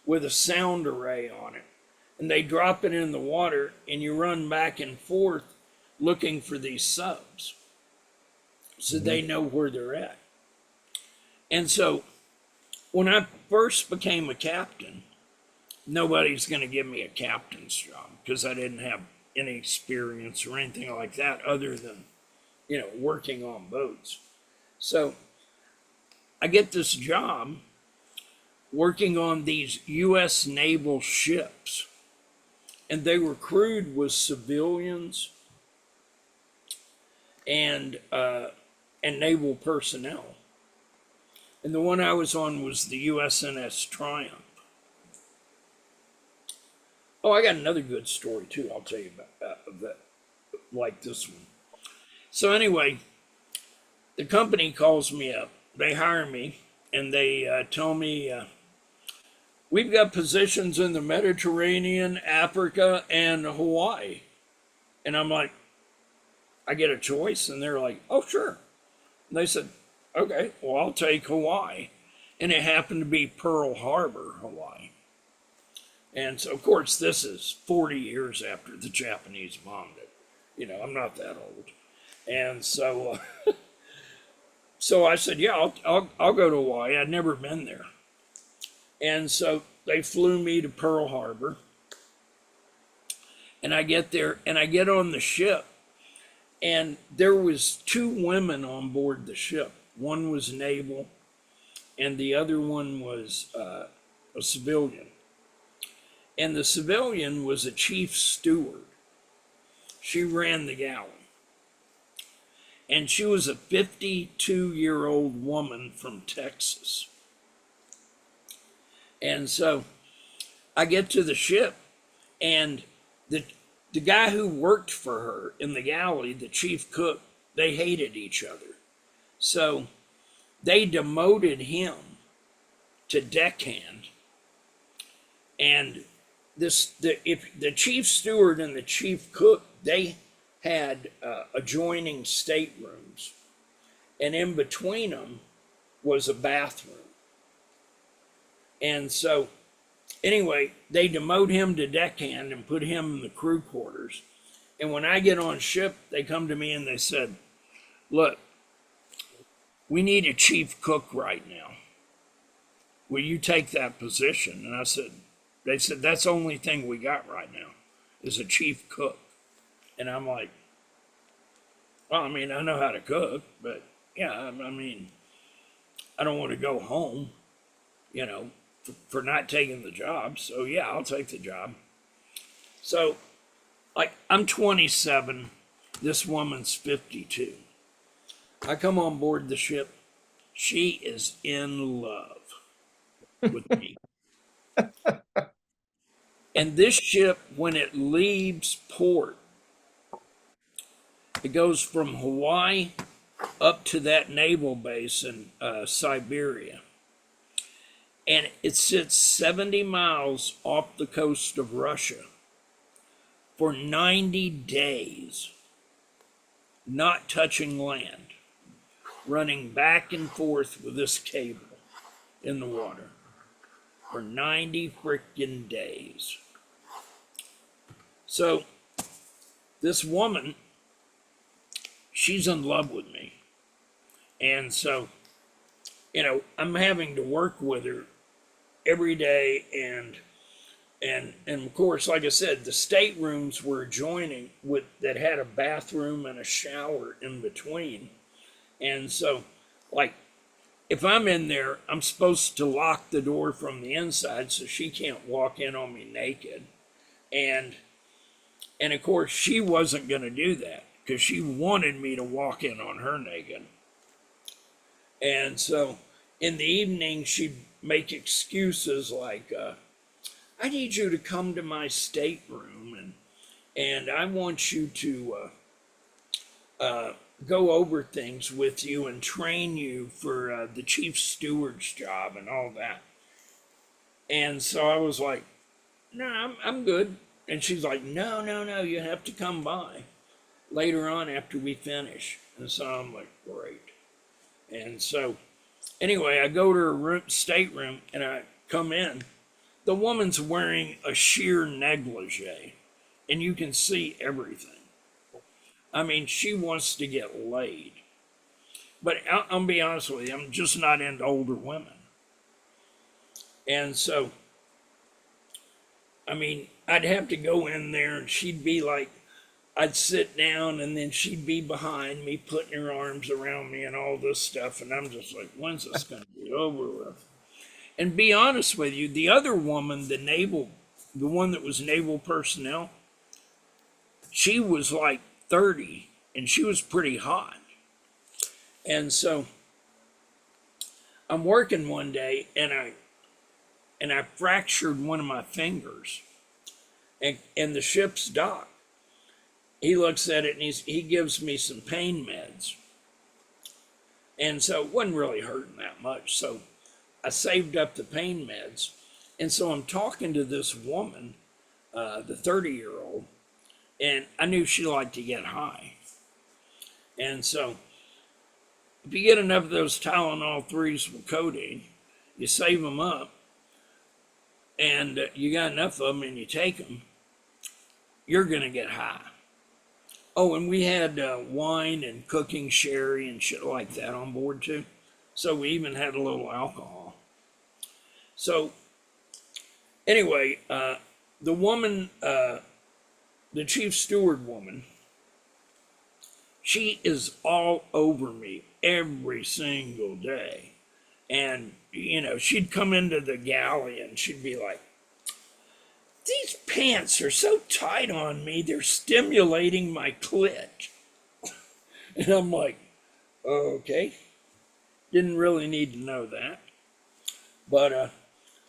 with a sound array on it, and they drop it in the water, and you run back and forth looking for these subs, so they know where they're at. And so when I first became a captain, nobody's going to give me a captain's job because I didn't have any experience or anything like that other than, working on boats. So I get this job working on these U.S. naval ships, and they were crewed with civilians and naval personnel. And the one I was on was the USNS Triumph. Oh, I got another good story too. I'll tell you about that, like this one. So anyway, the company calls me up. They hire me, and they tell me, we've got positions in the Mediterranean, Africa, and Hawaii. And I'm like, I get a choice? And they're like, oh, sure. And they said, okay, well, I'll take Hawaii. And it happened to be Pearl Harbor, Hawaii. And so, of course, this is 40 years after the Japanese bombed it. I'm not that old. And so, so I said, yeah, I'll go to Hawaii. I'd never been there. And so they flew me to Pearl Harbor. And I get there, and I get on the ship. And there was 2 women on board the ship. One was naval, and the other one was a civilian. And the civilian was a chief steward. She ran the galley. And she was a 52-year-old woman from Texas. And so I get to the ship, and the guy who worked for her in the galley, the chief cook, they hated each other. So they demoted him to deckhand. And the chief steward and the chief cook, they had adjoining staterooms. And in between them was a bathroom. And so anyway, they demote him to deckhand and put him in the crew quarters. And when I get on ship, they come to me and they said, look, we need a chief cook right now. Will you take that position? And they said, that's the only thing we got right now is a chief cook. And I'm like, well, I mean, I know how to cook, but yeah, I mean, I don't want to go home, for not taking the job. So yeah, I'll take the job. So I'm 27, this woman's 52. I come on board the ship. She is in love with me. And this ship, when it leaves port, it goes from Hawaii up to that naval base in Siberia. And it sits 70 miles off the coast of Russia for 90 days, not touching land, running back and forth with this cable in the water for 90 freaking days. So this woman, she's in love with me. And so, I'm having to work with her every day. And of course, like I said, the staterooms were adjoining that had a bathroom and a shower in between. And so, if I'm in there, I'm supposed to lock the door from the inside so she can't walk in on me naked. And And of course, she wasn't going to do that because she wanted me to walk in on her naked. And so in the evening, she'd make excuses like, I need you to come to my stateroom and I want you to go over things with you and train you for the chief steward's job and all that. And so I was like, no, I'm good. And she's like, no, you have to come by later on after we finish. And so I'm like, great. And so anyway, I go to her stateroom and I come in. The woman's wearing a sheer negligee and you can see everything. I mean, she wants to get laid. But I'll be honest with you, I'm just not into older women. And so, I mean, I'd have to go in there and she'd be like, I'd sit down and then she'd be behind me, putting her arms around me and all this stuff. And I'm just like, when's this going to be over with? And be honest with you, the other woman, the one that was naval personnel, she was like 30 and she was pretty hot. And so I'm working one day and I fractured one of my fingers and the ship's dock. He looks at it and he gives me some pain meds. And so it wasn't really hurting that much. So I saved up the pain meds. And so I'm talking to this woman, the 30-year-old, and I knew she liked to get high. And so if you get enough of those Tylenol 3s with codeine, you save them up, and you got enough of them and you take them, you're going to get high. Oh, and we had wine and cooking sherry and shit like that on board too. So we even had a little alcohol. So anyway, the woman, the chief steward woman, she is all over me every single day. And, you know, she'd come into the galley and she'd be like, these pants are so tight on me, they're stimulating my clit. And I'm like, okay. Didn't really need to know that. But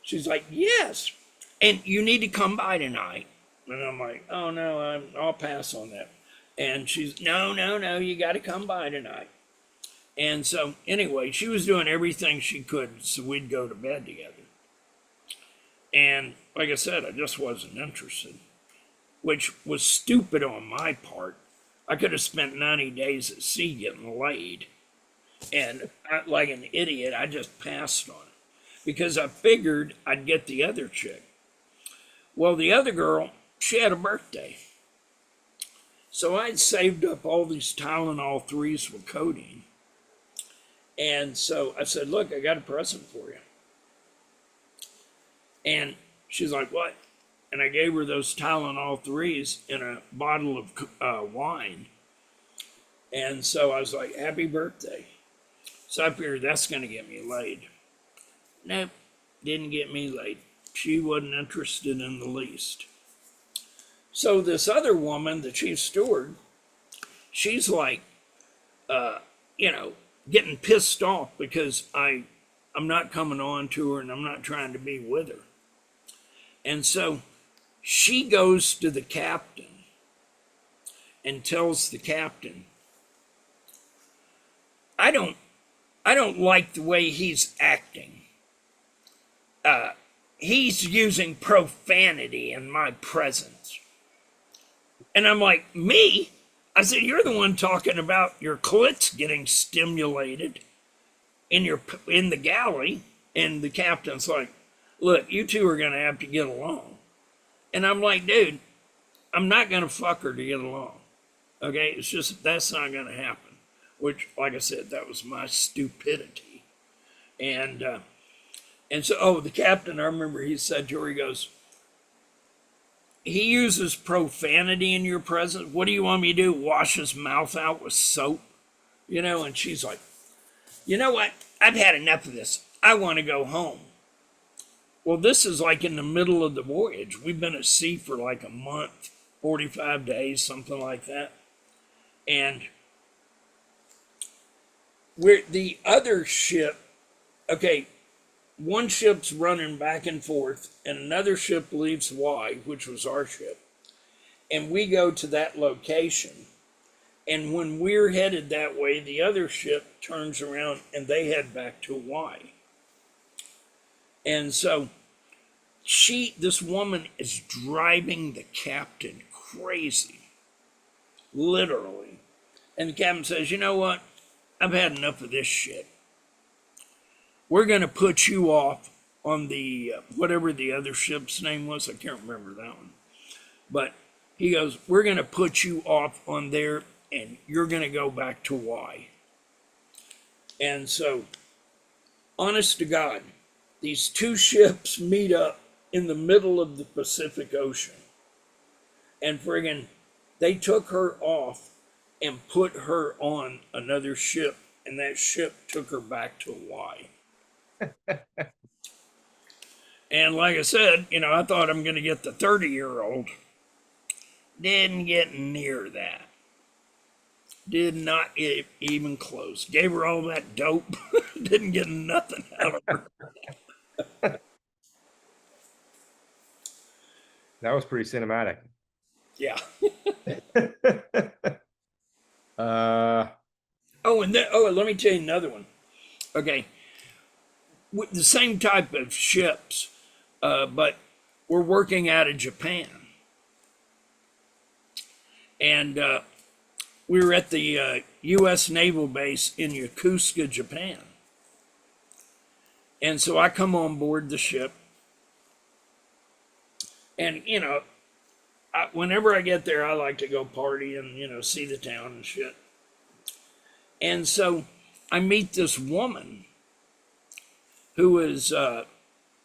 she's like, yes. And you need to come by tonight. And I'm like, oh no, I'll pass on that. And she's, no, you got to come by tonight. And so anyway, she was doing everything she could so we'd go to bed together. And like I said, I just wasn't interested, which was stupid on my part. I could have spent 90 days at sea getting laid. And like an idiot, I just passed on it because I figured I'd get the other chick. Well, the other girl, she had a birthday. So I'd saved up all these Tylenol 3s with codeine. And so I said, look, I got a present for you. And she's like, what? And I gave her those Tylenol 3s in a bottle of wine. And so I was like, happy birthday. So I figured that's going to get me laid. Nope, didn't get me laid. She wasn't interested in the least. So this other woman, the chief steward, she's like, getting pissed off because I'm not coming on to her and I'm not trying to be with her. And so she goes to the captain and tells the captain, I don't like the way he's acting. He's using profanity in my presence. And I'm like, me? I said, you're the one talking about your clits getting stimulated in the galley. And the captain's like, look, you two are going to have to get along. And I'm like, dude, I'm not going to fuck her to get along. Okay? It's just, that's not going to happen. Which, like I said, that was my stupidity. And so, the captain, I remember he said to her, he goes, he uses profanity in your presence. What do you want me to do? Wash his mouth out with soap? You know, and she's like, you know what? I've had enough of this. I want to go home. Well, this is like in the middle of the voyage. We've been at sea for like a month 45 days, something like that. And we're the other ship, okay, one ship's running back and forth, and another ship leaves Y, which was our ship. And we go to that location. And when we're headed that way, the other ship turns around and they head back to Y. And so this woman is driving the captain crazy, literally. And the captain says, you know what? I've had enough of this shit. We're going to put you off on the, whatever the other ship's name was. I can't remember that one. But he goes, we're going to put you off on there and you're going to go back to Y. And so, honest to God, these two ships meet up in the middle of the Pacific Ocean. And friggin', they took her off and put her on another ship, and that ship took her back to Y. And like I said, you know, I thought I'm going to get the 30-year-old. Didn't get near that. Did not even close. Gave her all that dope. Didn't get nothing out of her. That was pretty cinematic. Yeah. And Let me tell you another one. Okay. With the same type of ships, but we're working out of Japan. And we were at the U.S. Naval Base in Yokosuka, Japan. And so I come on board the ship. And, you know, whenever I get there, I like to go party and, you know, see the town and shit. And so I meet this woman who is,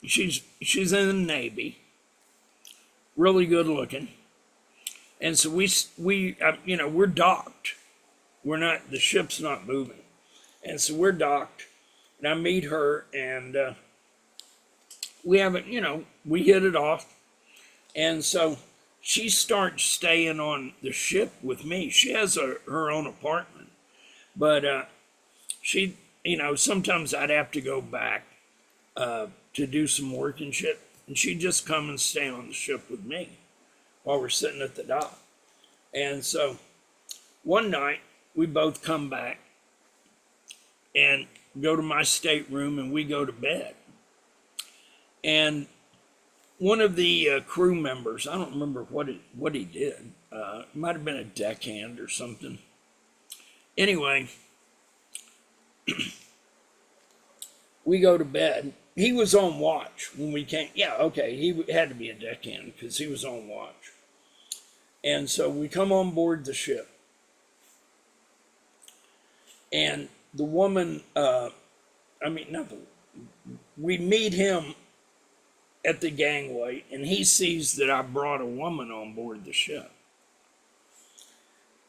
she's in the Navy, really good looking. And so we're docked. The ship's not moving. And so we're docked, and I meet her, and we hit it off. And so she starts staying on the ship with me. She has her own apartment, but she, sometimes I'd have to go back to do some work and shit, and she'd just come and stay on the ship with me while we're sitting at the dock. And so one night we both come back and go to my stateroom and we go to bed. And one of the crew members, I don't remember what he did. It might have been a deckhand or something. Anyway, we go to bed. He was on watch when we came. Yeah, okay, he had to be a deckhand because he was on watch. And so we come on board the ship. And the woman, we meet him at the gangway, and he sees that I brought a woman on board the ship.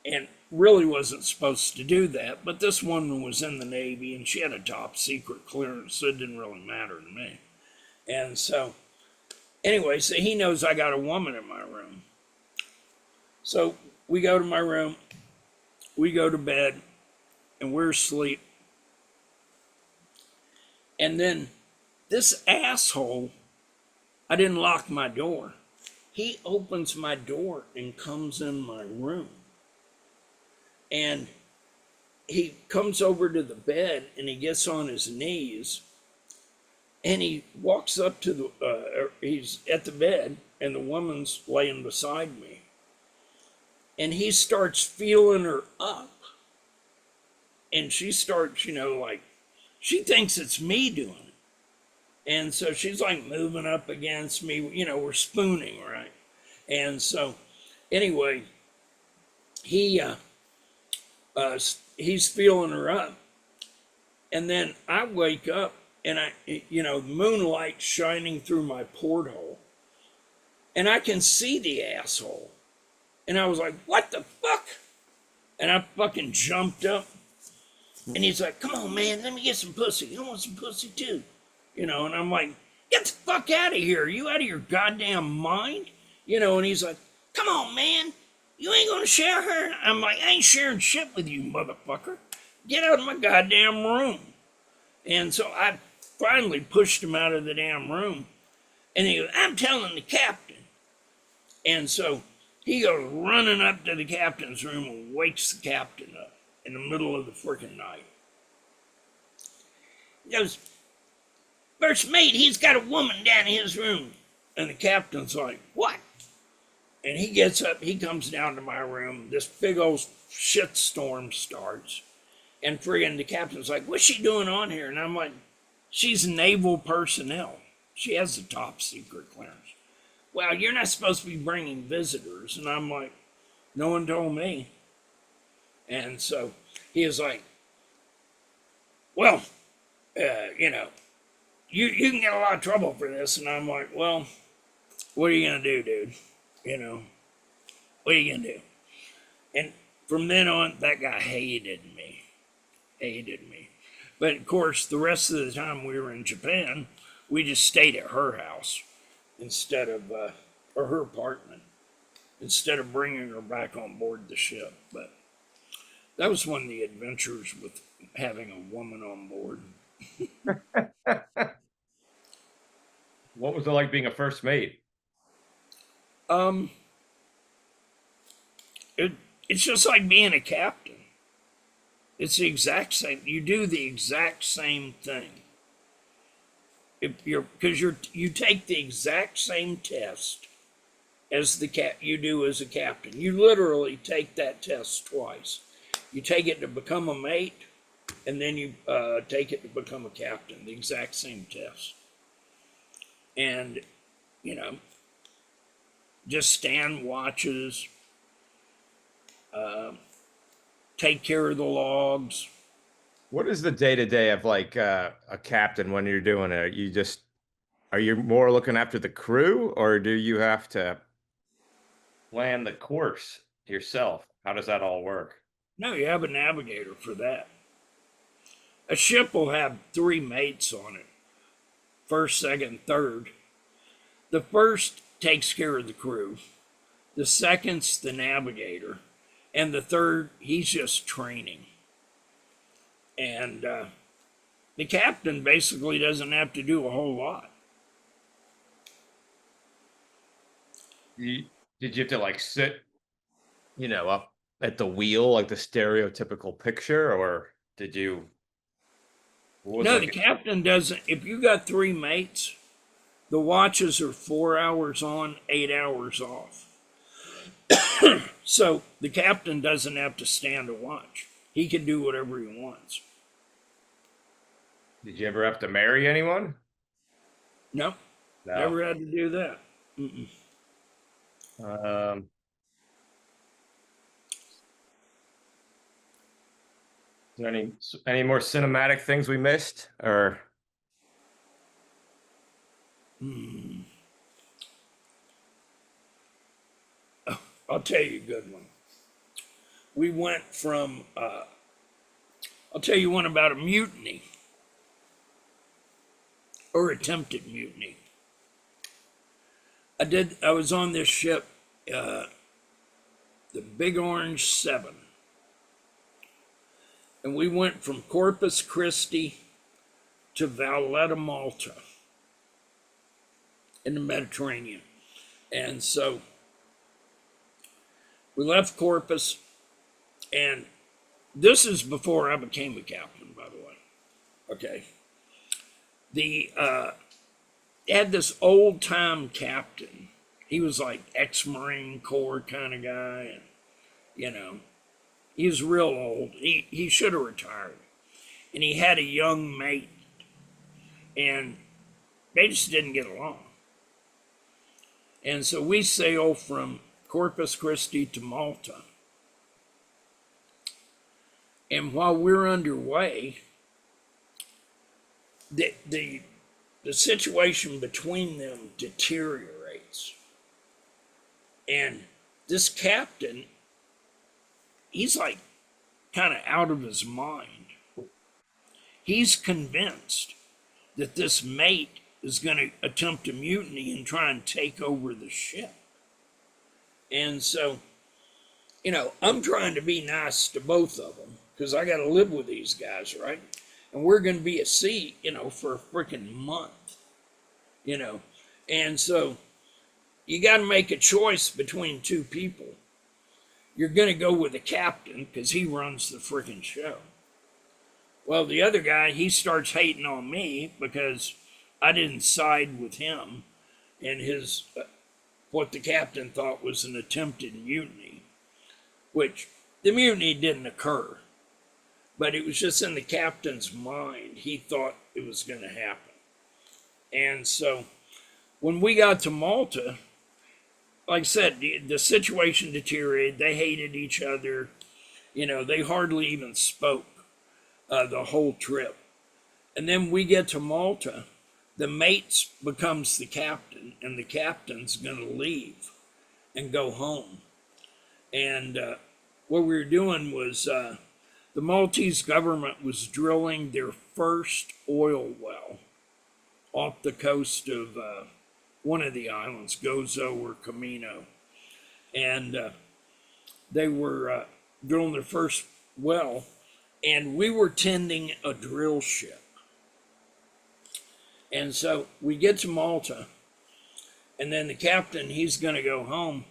And really wasn't supposed to do that, but this woman was in the Navy, and she had a top secret clearance, so it didn't really matter to me. And so, anyway, so he knows I got a woman in my room. So we go to my room, we go to bed, and we're asleep. And then this asshole, I didn't lock my door. He opens my door and comes in my room. And he comes over to the bed and he gets on his knees and he walks up to he's at the bed and the woman's laying beside me. And he starts feeling her up. And she starts, she thinks it's me doing it. And so she's like moving up against me, we're spooning, right? And so anyway, he's feeling her up. And then I wake up and moonlight shining through my porthole and I can see the asshole. And I was like, what the fuck? And I fucking jumped up. And he's like, come on, man, let me get some pussy. You want some pussy too? And I'm like, get the fuck out of here. Are you out of your goddamn mind? And he's like, come on, man. You ain't gonna share her? I'm like, I ain't sharing shit with you, motherfucker. Get out of my goddamn room. And so I finally pushed him out of the damn room. And he goes, I'm telling the captain. And so he goes running up to the captain's room and wakes the captain up in the middle of the freaking night. He goes, first mate, he's got a woman down in his room. And the captain's like, what? And he gets up, he comes down to my room. This big old shit storm starts. And friggin' the captain's like, what's she doing on here? And I'm like, she's naval personnel. She has the top secret clearance. Well, you're not supposed to be bringing visitors. And I'm like, no one told me. And so he was like, well, you know, you can get a lot of trouble for this. And I'm like, well, what are you going to do, dude? You know, what are you going to do? And from then on, that guy hated me. But of course, the rest of the time we were in Japan, we just stayed at her house instead of, or her apartment, instead of bringing her back on board the ship. But that was one of the adventures with having a woman on board. What was it like being a first mate? It's just like being a captain. It's the exact same. You do the exact same thing. If you take the exact same test as you do as a captain. You literally take that test twice. You take it to become a mate, and then you take it to become a captain. The exact same test. And you know, just stand watches. Take care of the logs. What is the day-to-day of like a captain when you're doing it? Are you more looking after the crew, or do you have to plan the course yourself? How does that all work? No, you have a navigator for that. A ship will have 3 mates on it. First, second, third. The first takes care of the crew. The second's the navigator. And the third, he's just training. And the captain basically doesn't have to do a whole lot. Did you have to like sit, up at the wheel, like the stereotypical picture, or did you? No, the captain doesn't. If you got 3 mates, the watches are 4 hours on, 8 hours off. So the captain doesn't have to stand a watch. He can do whatever he wants. Did you ever have to marry anyone? No, never had to do that. Mm-mm. Is there any more cinematic things we missed, or? I'll tell you a good one. We went from, I'll tell you one about a mutiny, or attempted mutiny. I was on this ship, the Big Orange 7. And we went from Corpus Christi to Valletta, Malta in the Mediterranean. And so we left Corpus, and this is before I became a captain, by the way. Okay. They had this old time captain. He was like ex-Marine Corps kind of guy, and he was real old. He should have retired. And he had a young mate, and they just didn't get along. And so we sailed from Corpus Christi to Malta. And while we're underway, the situation between them deteriorates. And this captain, he's like kind of out of his mind. He's convinced that this mate is going to attempt a mutiny and try and take over the ship. And so, I'm trying to be nice to both of them because I got to live with these guys, right? And we're going to be at sea, for a freaking month, you know. And so you got to make a choice between two people. You're going to go with the captain because he runs the freaking show. Well, the other guy, he starts hating on me because I didn't side with him in his what the captain thought was an attempted mutiny, which the mutiny didn't occur, but it was just in the captain's mind. He thought it was going to happen. And so when we got to Malta, like I said, the situation deteriorated. They hated each other. They hardly even spoke the whole trip. And then we get to Malta, the mate becomes the captain, and the captain's going to leave and go home. And what we were doing was the Maltese government was drilling their first oil well off the coast of one of the islands, Gozo or Camino. And they were drilling their first well, and we were tending a drill ship. And so we get to Malta, and then the captain, he's going to go home,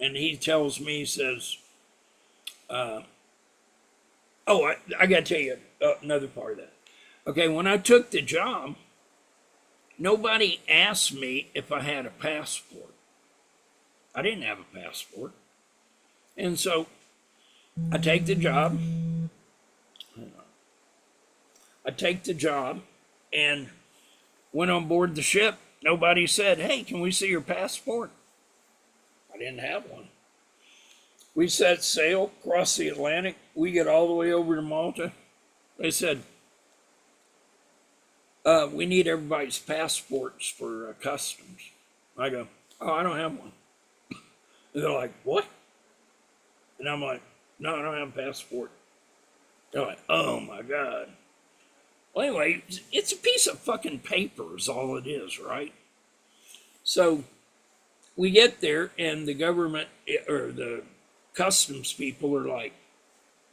and he tells me, he says, I got to tell you another part of that. Okay, when I took the job, nobody asked me if I had a passport. I didn't have a passport. And so I take the job. And went on board the ship. Nobody said, hey, can we see your passport? I didn't have one. We set sail, across the Atlantic. We get all the way over to Malta. They said, we need everybody's passports for customs. I go, I don't have one. And they're like, what? And I'm like, no, I don't have a passport. They're like, oh my God. Well, anyway, it's a piece of fucking paper is all it is, right? So we get there, and the government or the customs people are like,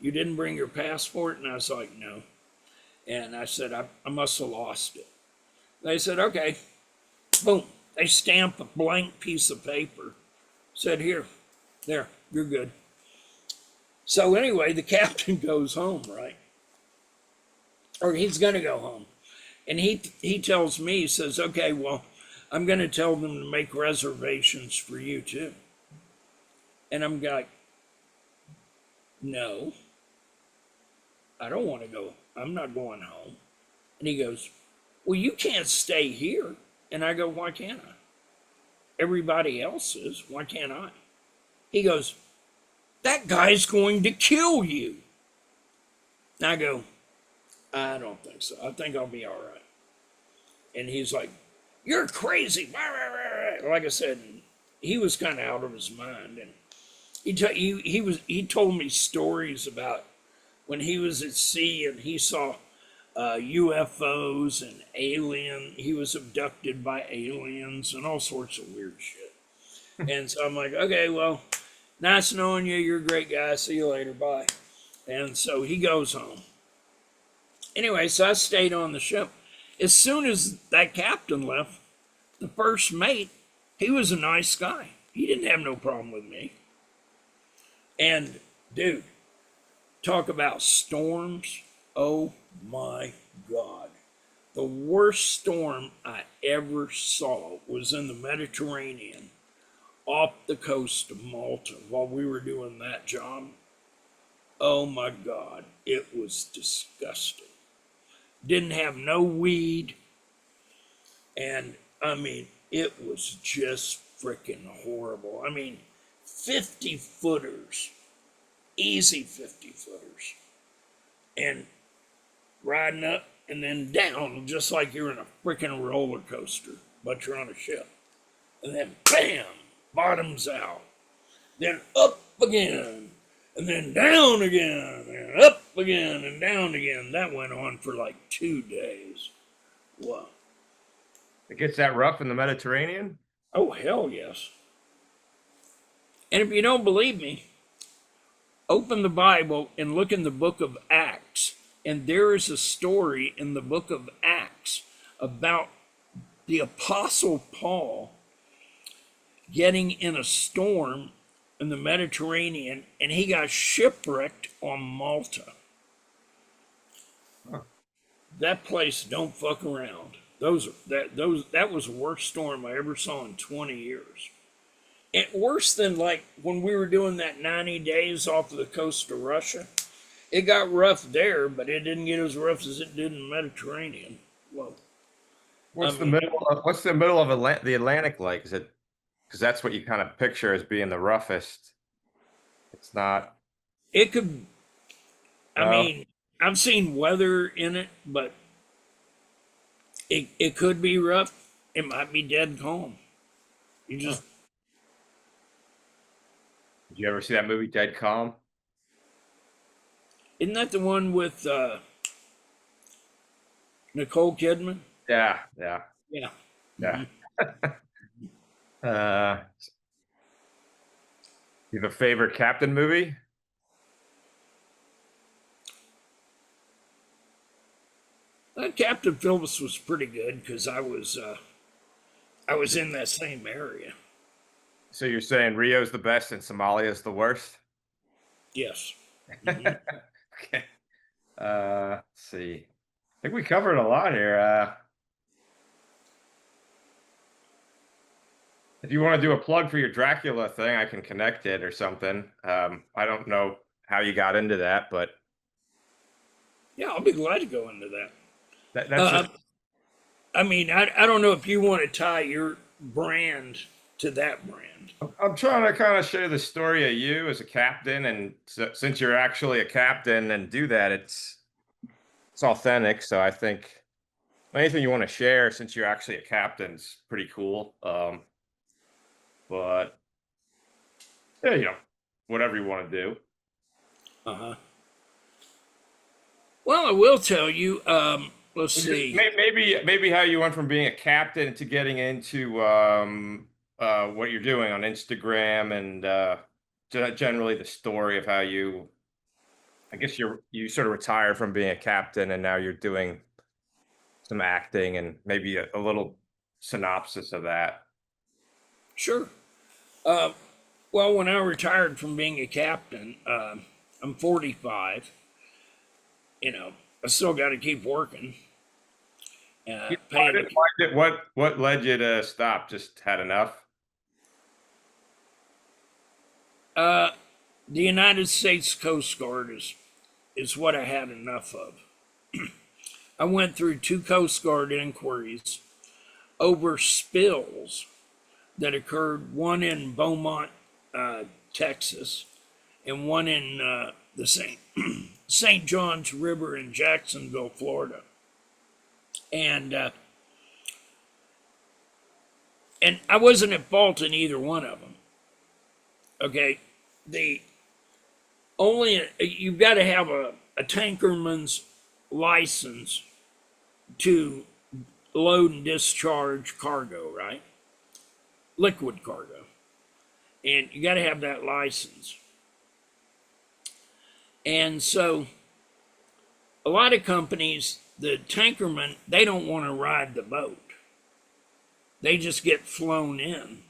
you didn't bring your passport? And I was like, no. And I said, I must have lost it. They said, okay. Boom. They stamp a blank piece of paper. Said, there, you're good. So anyway, the captain goes home, right? Or he's going to go home. And he tells me, he says, okay, well, I'm going to tell them to make reservations for you too. And I'm like, no, I don't want to go. I'm not going home. And he goes, well, you can't stay here. And I go, why can't I? Everybody else is. Why can't I? He goes, that guy's going to kill you. And I go, I don't think so. I think I'll be all right. And he's like, you're crazy. Like I said, he was kind of out of his mind. And he told me stories about when he was at sea and he saw UFOs and he was abducted by aliens and all sorts of weird shit. And so I'm like, okay, well, nice knowing you. You're a great guy. See you later. Bye. And so he goes home. Anyway, so I stayed on the ship. As soon as that captain left, the first mate, he was a nice guy. He didn't have no problem with me. And, dude, talk about storms. Oh, my God. The worst storm I ever saw was in the Mediterranean off the coast of Malta while we were doing that job. Oh, my God. It was disgusting. Didn't have no weed. And, I mean, it was just freaking horrible. I mean, 50 footers, easy 50 footers. And riding up and then down, just like you're in a freaking roller coaster, but you're on a ship. And then, bam, bottoms out. Then up again. And then down again, and up again, and down again. That went on for like 2 days. Wow. It gets that rough in the Mediterranean? Oh, hell yes. And if you don't believe me, open the Bible and look in the book of Acts. And there is a story in the book of Acts about the Apostle Paul getting in a storm in the Mediterranean, and he got shipwrecked on Malta. Huh. That place don't fuck around. That was the worst storm I ever saw in 20 years. And worse than like when we were doing that 90 days off of the coast of Russia. It got rough there, but it didn't get as rough as it did in the Mediterranean. Well, What's I the mean, middle of the Atlantic like? Is it because that's what you kind of picture as being the roughest? It's not. it could. I Oh, mean, I've seen weather in it, but it could be rough. It might be dead calm. You huh. just Did you ever see that movie Dead Calm? isn't that the one with Nicole Kidman? Yeah, yeah, Yeah. yeah. Mhm. uh, you have a favorite Captain movie? Captain Phillips was pretty good because I was in that same area. So you're saying Rio's the best and Somalia's the worst? Yes. Hmm. Okay. Let's see. I think we covered a lot here. If you want to do a plug for your Dracula thing, I can connect it or something. I don't know how you got into that, but Yeah, I'll be glad to go into that. that's just. I mean, I don't know if you want to tie your brand to that brand. I'm trying to kind of share the story of you as a captain, and since you're actually a captain and do that, it's authentic. So I think anything you want to share, since you're actually a captain's pretty cool. But yeah, whatever you want to do. Uh huh. Well, I will tell you. Let's see. Maybe how you went from being a captain to getting into what you're doing on Instagram and generally the story of how you. I guess you sort of retired from being a captain and now you're doing some acting and maybe a little synopsis of that. Sure. Uh, well, when I retired from being a captain, I'm 45. You know, I still got to keep working. Why Paying the what led you to stop? Just had enough? uh, the United States Coast Guard is what I had enough of. I went through two Coast Guard inquiries over spills that occurred, one in Beaumont, Texas, and one in the St. John's River in Jacksonville, Florida. And and I wasn't at fault in either one of them. Okay, the only you've got to have a tankerman's license to load and discharge cargo, right? Liquid cargo, and you got to have that license. And so, a lot of companies, the tankermen, they don't want to ride the boat. They just get flown in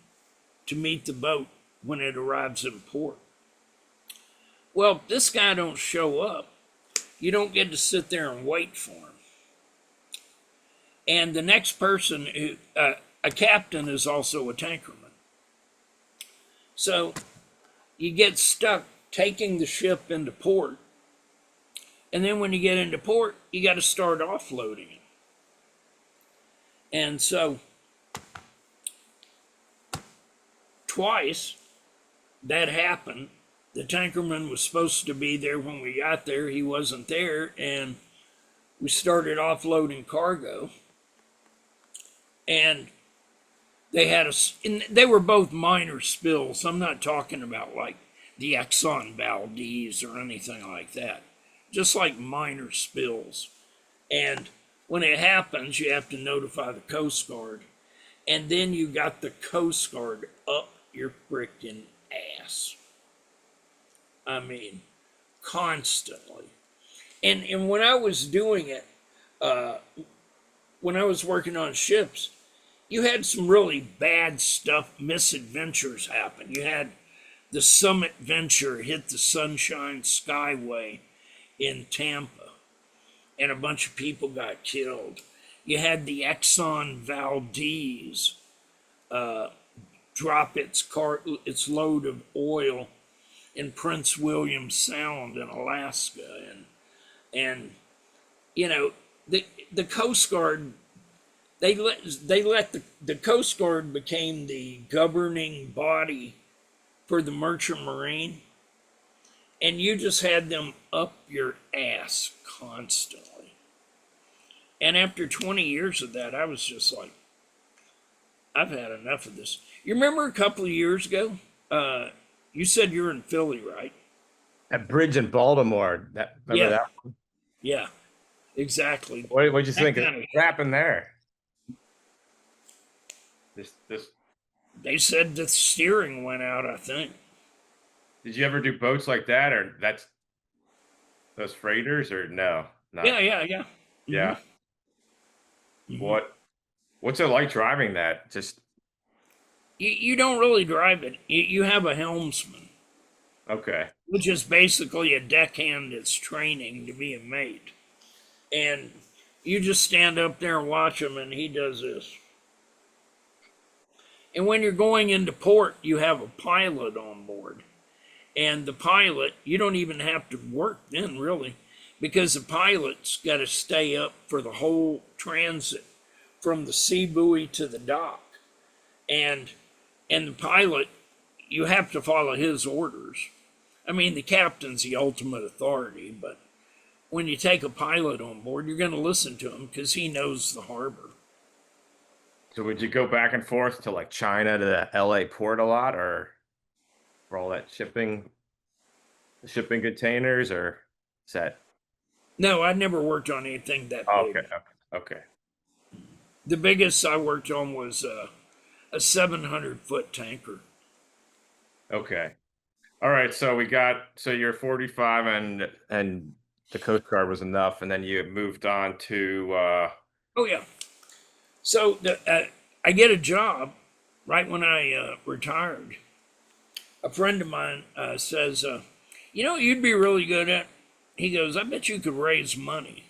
to meet the boat when it arrives in port. Well, if this guy don't show up, you don't get to sit there and wait for him. And the next person, a captain, is also a tankerman. So you get stuck taking the ship into port, and then when you get into port, you got to start offloading it. And so twice that happened. The tankerman was supposed to be there when we got there. He wasn't there, and we started offloading cargo. And they were both minor spills. I'm not talking about like the Exxon Valdez or anything like that. Just like minor spills. And when it happens, you have to notify the Coast Guard. And then you got the Coast Guard up your freaking ass. I mean, constantly. And when I was doing it, when I was working on ships, you had some really bad stuff, misadventures happen. You had the Summit Venture hit the Sunshine Skyway in Tampa, and a bunch of people got killed. You had the Exxon Valdez drop its load of oil in Prince William Sound in Alaska, and you know the Coast Guard. They let the Coast Guard became the governing body for the Merchant Marine, and you just had them up your ass constantly. And after 20 years of that, I was just like, I've had enough of this. You remember a couple of years ago, you said you're in Philly, right? That bridge in Baltimore. Remember that? Yeah, exactly. What'd you think? What happened there? This. They said the steering went out, I think. Did you ever do boats like that, or that's those freighters, or no? Not. Yeah. Yeah. Mm-hmm. What's it like driving that? Just you don't really drive it. You have a helmsman. Okay. Which is basically a deckhand that's training to be a mate. And you just stand up there and watch him, and he does this. And when you're going into port, you have a pilot on board. And the pilot, you don't even have to work then, really, because the pilot's got to stay up for the whole transit from the sea buoy to the dock. And the pilot, you have to follow his orders. I mean, the captain's the ultimate authority, but when you take a pilot on board, you're going to listen to him because he knows the harbor. So would you go back and forth to like China to the LA port a lot, or for all that shipping containers, or is that? No, I never worked on anything that big. Okay. The biggest I worked on was a 700-foot tanker. Okay. All right. So you're 45 and the Coast Guard was enough, and then you moved on to. Oh yeah. So I get a job right when I retired. A friend of mine says, you know what you'd be really good at? He goes, I bet you could raise money.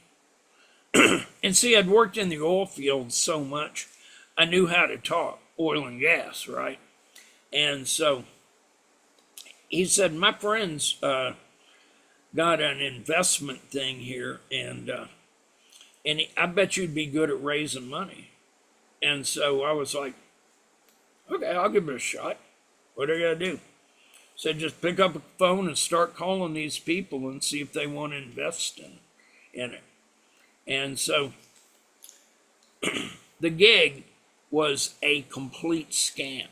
And see, I'd worked in the oil field so much, I knew how to talk oil and gas, right? And so he said, my friends got an investment thing here, and I bet you'd be good at raising money. And so I was like, okay, I'll give it a shot. What do I gotta do? So just pick up a phone and start calling these people and see if they want to invest in it. And so the gig was a complete scam,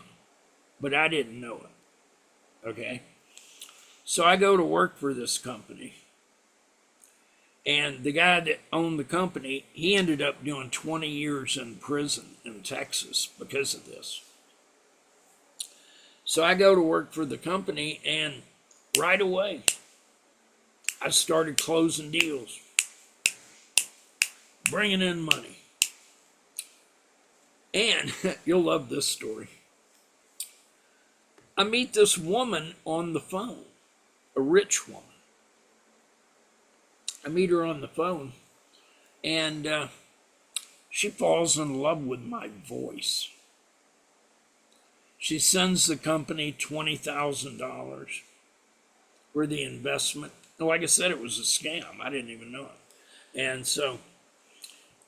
but I didn't know it. Okay? So I go to work for this company. And the guy that owned the company, he ended up doing 20 years in prison in Texas because of this. So I go to work for the company, and right away, I started closing deals, bringing in money. And you'll love this story. I meet this woman on the phone, a rich woman. I meet her on the phone, and she falls in love with my voice. She sends the company $20,000 for the investment. Like I said, it was a scam. I didn't even know it. And so,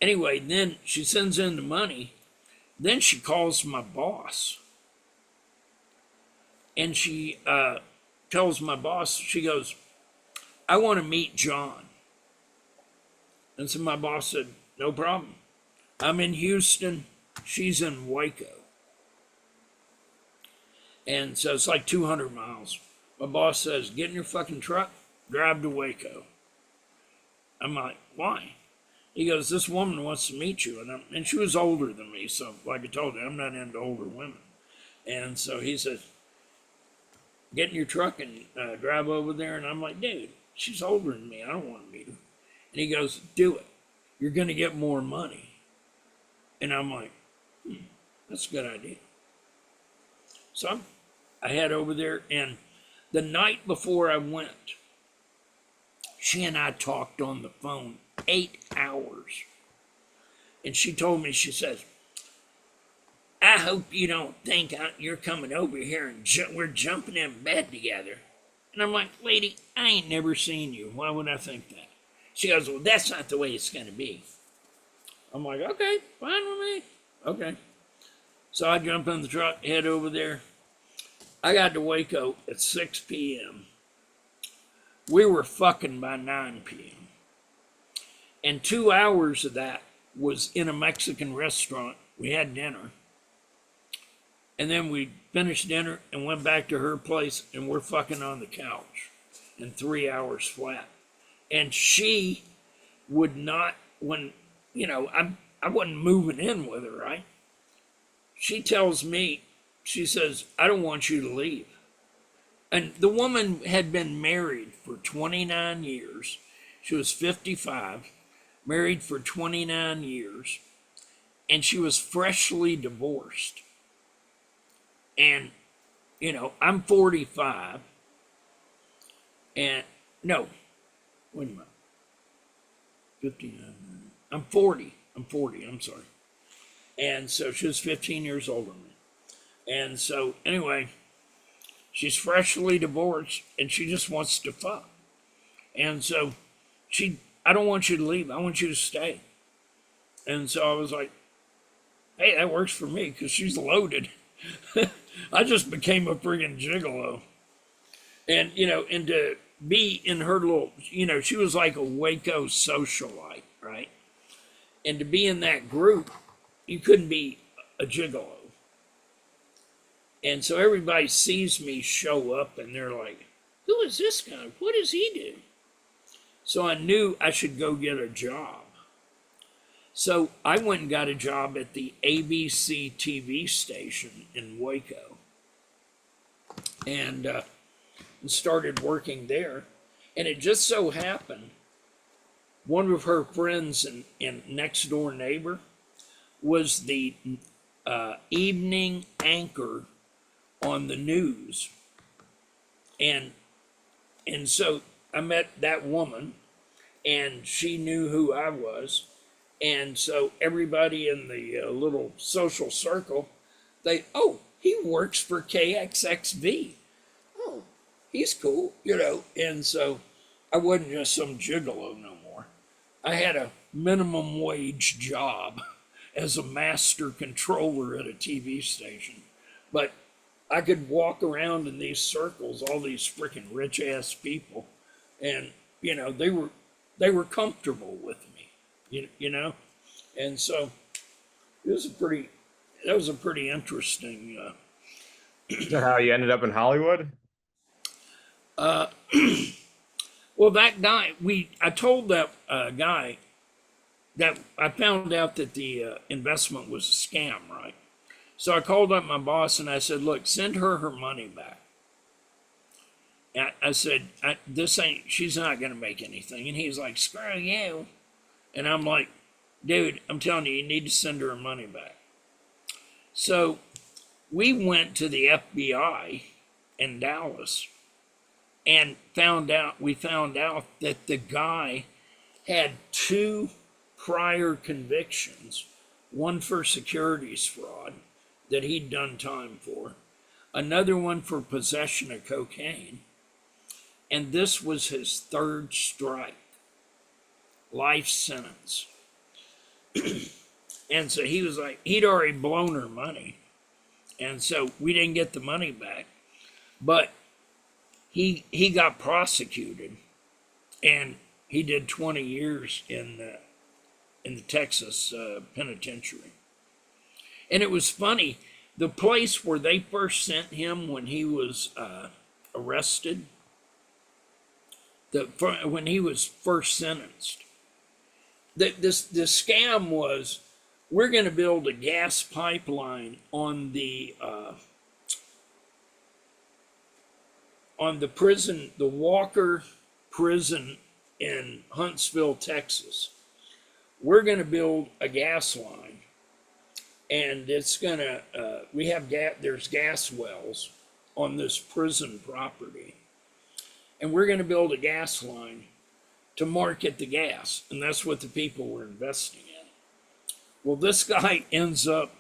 anyway, then she sends in the money. Then she calls my boss. And she tells my boss, she goes, I want to meet John. And so my boss said, no problem. I'm in Houston. She's in Waco. And so it's like 200 miles. My boss says, get in your fucking truck, drive to Waco. I'm like, why? He goes, this woman wants to meet you. And she was older than me. So like I told you, I'm not into older women. And so he says, get in your truck and drive over there. And I'm like, dude, she's older than me. I don't want to meet her. And he goes, do it. You're going to get more money. And I'm like, that's a good idea. So I head over there, and the night before I went, she and I talked on the phone 8 hours. And she told me, she says, I hope you don't think you're coming over here and we're jumping in bed together. And I'm like, lady, I ain't never seen you. Why would I think that? She goes, well, that's not the way it's going to be. I'm like, okay, fine with me. Okay. So I jump in the truck, head over there. I got to Waco at 6 p.m. We were fucking by 9 p.m. And 2 hours of that was in a Mexican restaurant. We had dinner. And then we finished dinner and went back to her place, and we're fucking on the couch in 3 hours flat. And she would not, when, I wasn't moving in with her, right? She tells me, she says, I don't want you to leave. And the woman had been married for 29 years. She was 55, married for 29 years, and she was freshly divorced. And, I'm 45, and, no, wait a minute, 59, I'm 40, I'm sorry. And so she was 15 years older than me. And so, anyway, she's freshly divorced, and she just wants to fuck. And so, I don't want you to leave, I want you to stay. And so I was like, hey, that works for me, because she's loaded. I just became a friggin' gigolo. And, and to be in her little, she was like a Waco socialite, right? And to be in that group, you couldn't be a gigolo. And so everybody sees me show up, and they're like, who is this guy? What does he do? So I knew I should go get a job. So I went and got a job at the ABC TV station in Waco, and started working there. And it just so happened, one of her friends and next door neighbor was the evening anchor on the news. And so I met that woman, and she knew who I was. And so everybody in the little social circle, he works for KXXV. Oh, he's cool, And so I wasn't just some gigolo no more. I had a minimum wage job as a master controller at a TV station. But I could walk around in these circles, all these freaking rich ass people, and they were comfortable with me. And so that was a pretty interesting. Is that how you ended up in Hollywood? Well, that guy, I told that guy that I found out that the investment was a scam, right? So I called up my boss and I said, look, send her money back. I said, she's not going to make anything. And he's like, screw you. And I'm like, dude, I'm telling you, you need to send her money back. So we went to the FBI in Dallas and we found out that the guy had 2 prior convictions, one for securities fraud that he'd done time for, another one for possession of cocaine, and this was his 3rd strike. Life sentence. And so he was like, he'd already blown her money. And so we didn't get the money back. But he got prosecuted, and he did 20 years in the Texas penitentiary. And it was funny, the place where they first sent him when he was arrested, when he was first sentenced, the scam was, we're going to build a gas pipeline on the on the prison, the Walker prison in Huntsville, Texas. We're going to build a gas line, and it's going to, we have there's gas wells on this prison property, and we're going to build a gas line to market the gas, and that's what the people were investing in. Well, this guy ends up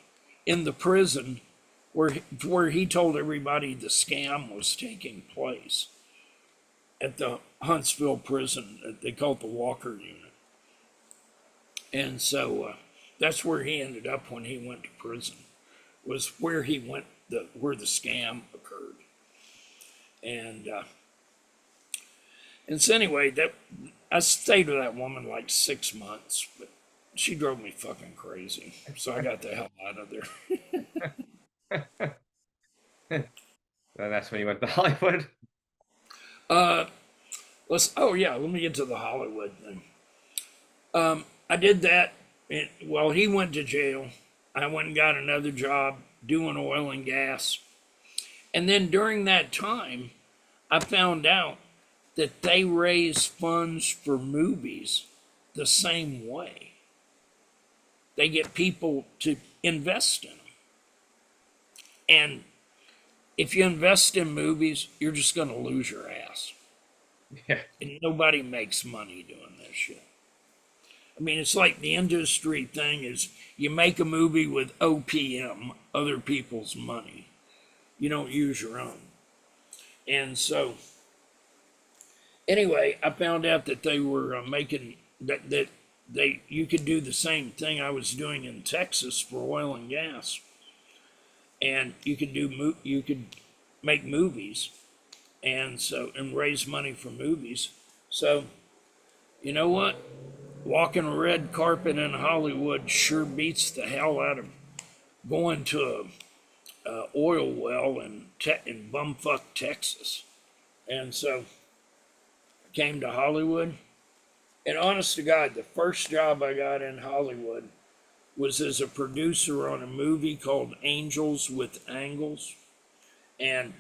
in the prison where he told everybody the scam was taking place at the Huntsville prison. They call it the Walker Unit. And so that's where he ended up when he went to prison, was where he went, where the scam occurred. And so anyway, I stayed with that woman like 6 months, but she drove me fucking crazy. So I got the hell out of there. And that's when you went to Hollywood? Let me get to the Hollywood thing. I did that. While he went to jail, I went and got another job doing oil and gas. And then during that time, I found out that they raise funds for movies the same way. They get people to invest in them. And if you invest in movies, you're just going to lose your ass. Yeah. And nobody makes money doing this shit. I mean, it's like the industry thing is you make a movie with OPM, other people's money. You don't use your own. And so, anyway, I found out that they were making that you could do the same thing I was doing in Texas for oil and gas, and you could make movies, and raise money for movies. So, you know what? Walking a red carpet in Hollywood sure beats the hell out of going to a oil well in bumfuck Texas. And so I came to Hollywood. And honest to God, the first job I got in Hollywood was as a producer on a movie called Angels with Angles. And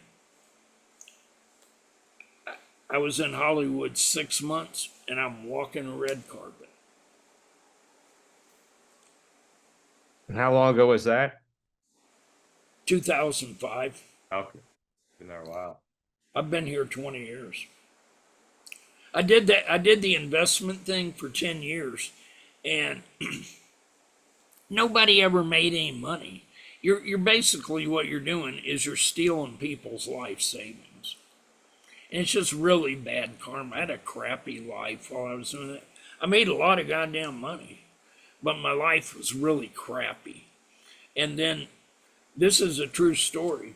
I was in Hollywood 6 months, and I'm walking a red carpet. And how long ago was that? 2005. Okay. Been there a while. I've been here 20 years. I did the investment thing for 10 years, and nobody ever made any money. You're basically, what you're doing is you're stealing people's life savings. And it's just really bad karma. I had a crappy life while I was doing it. I made a lot of goddamn money, but my life was really crappy. And then, this is a true story.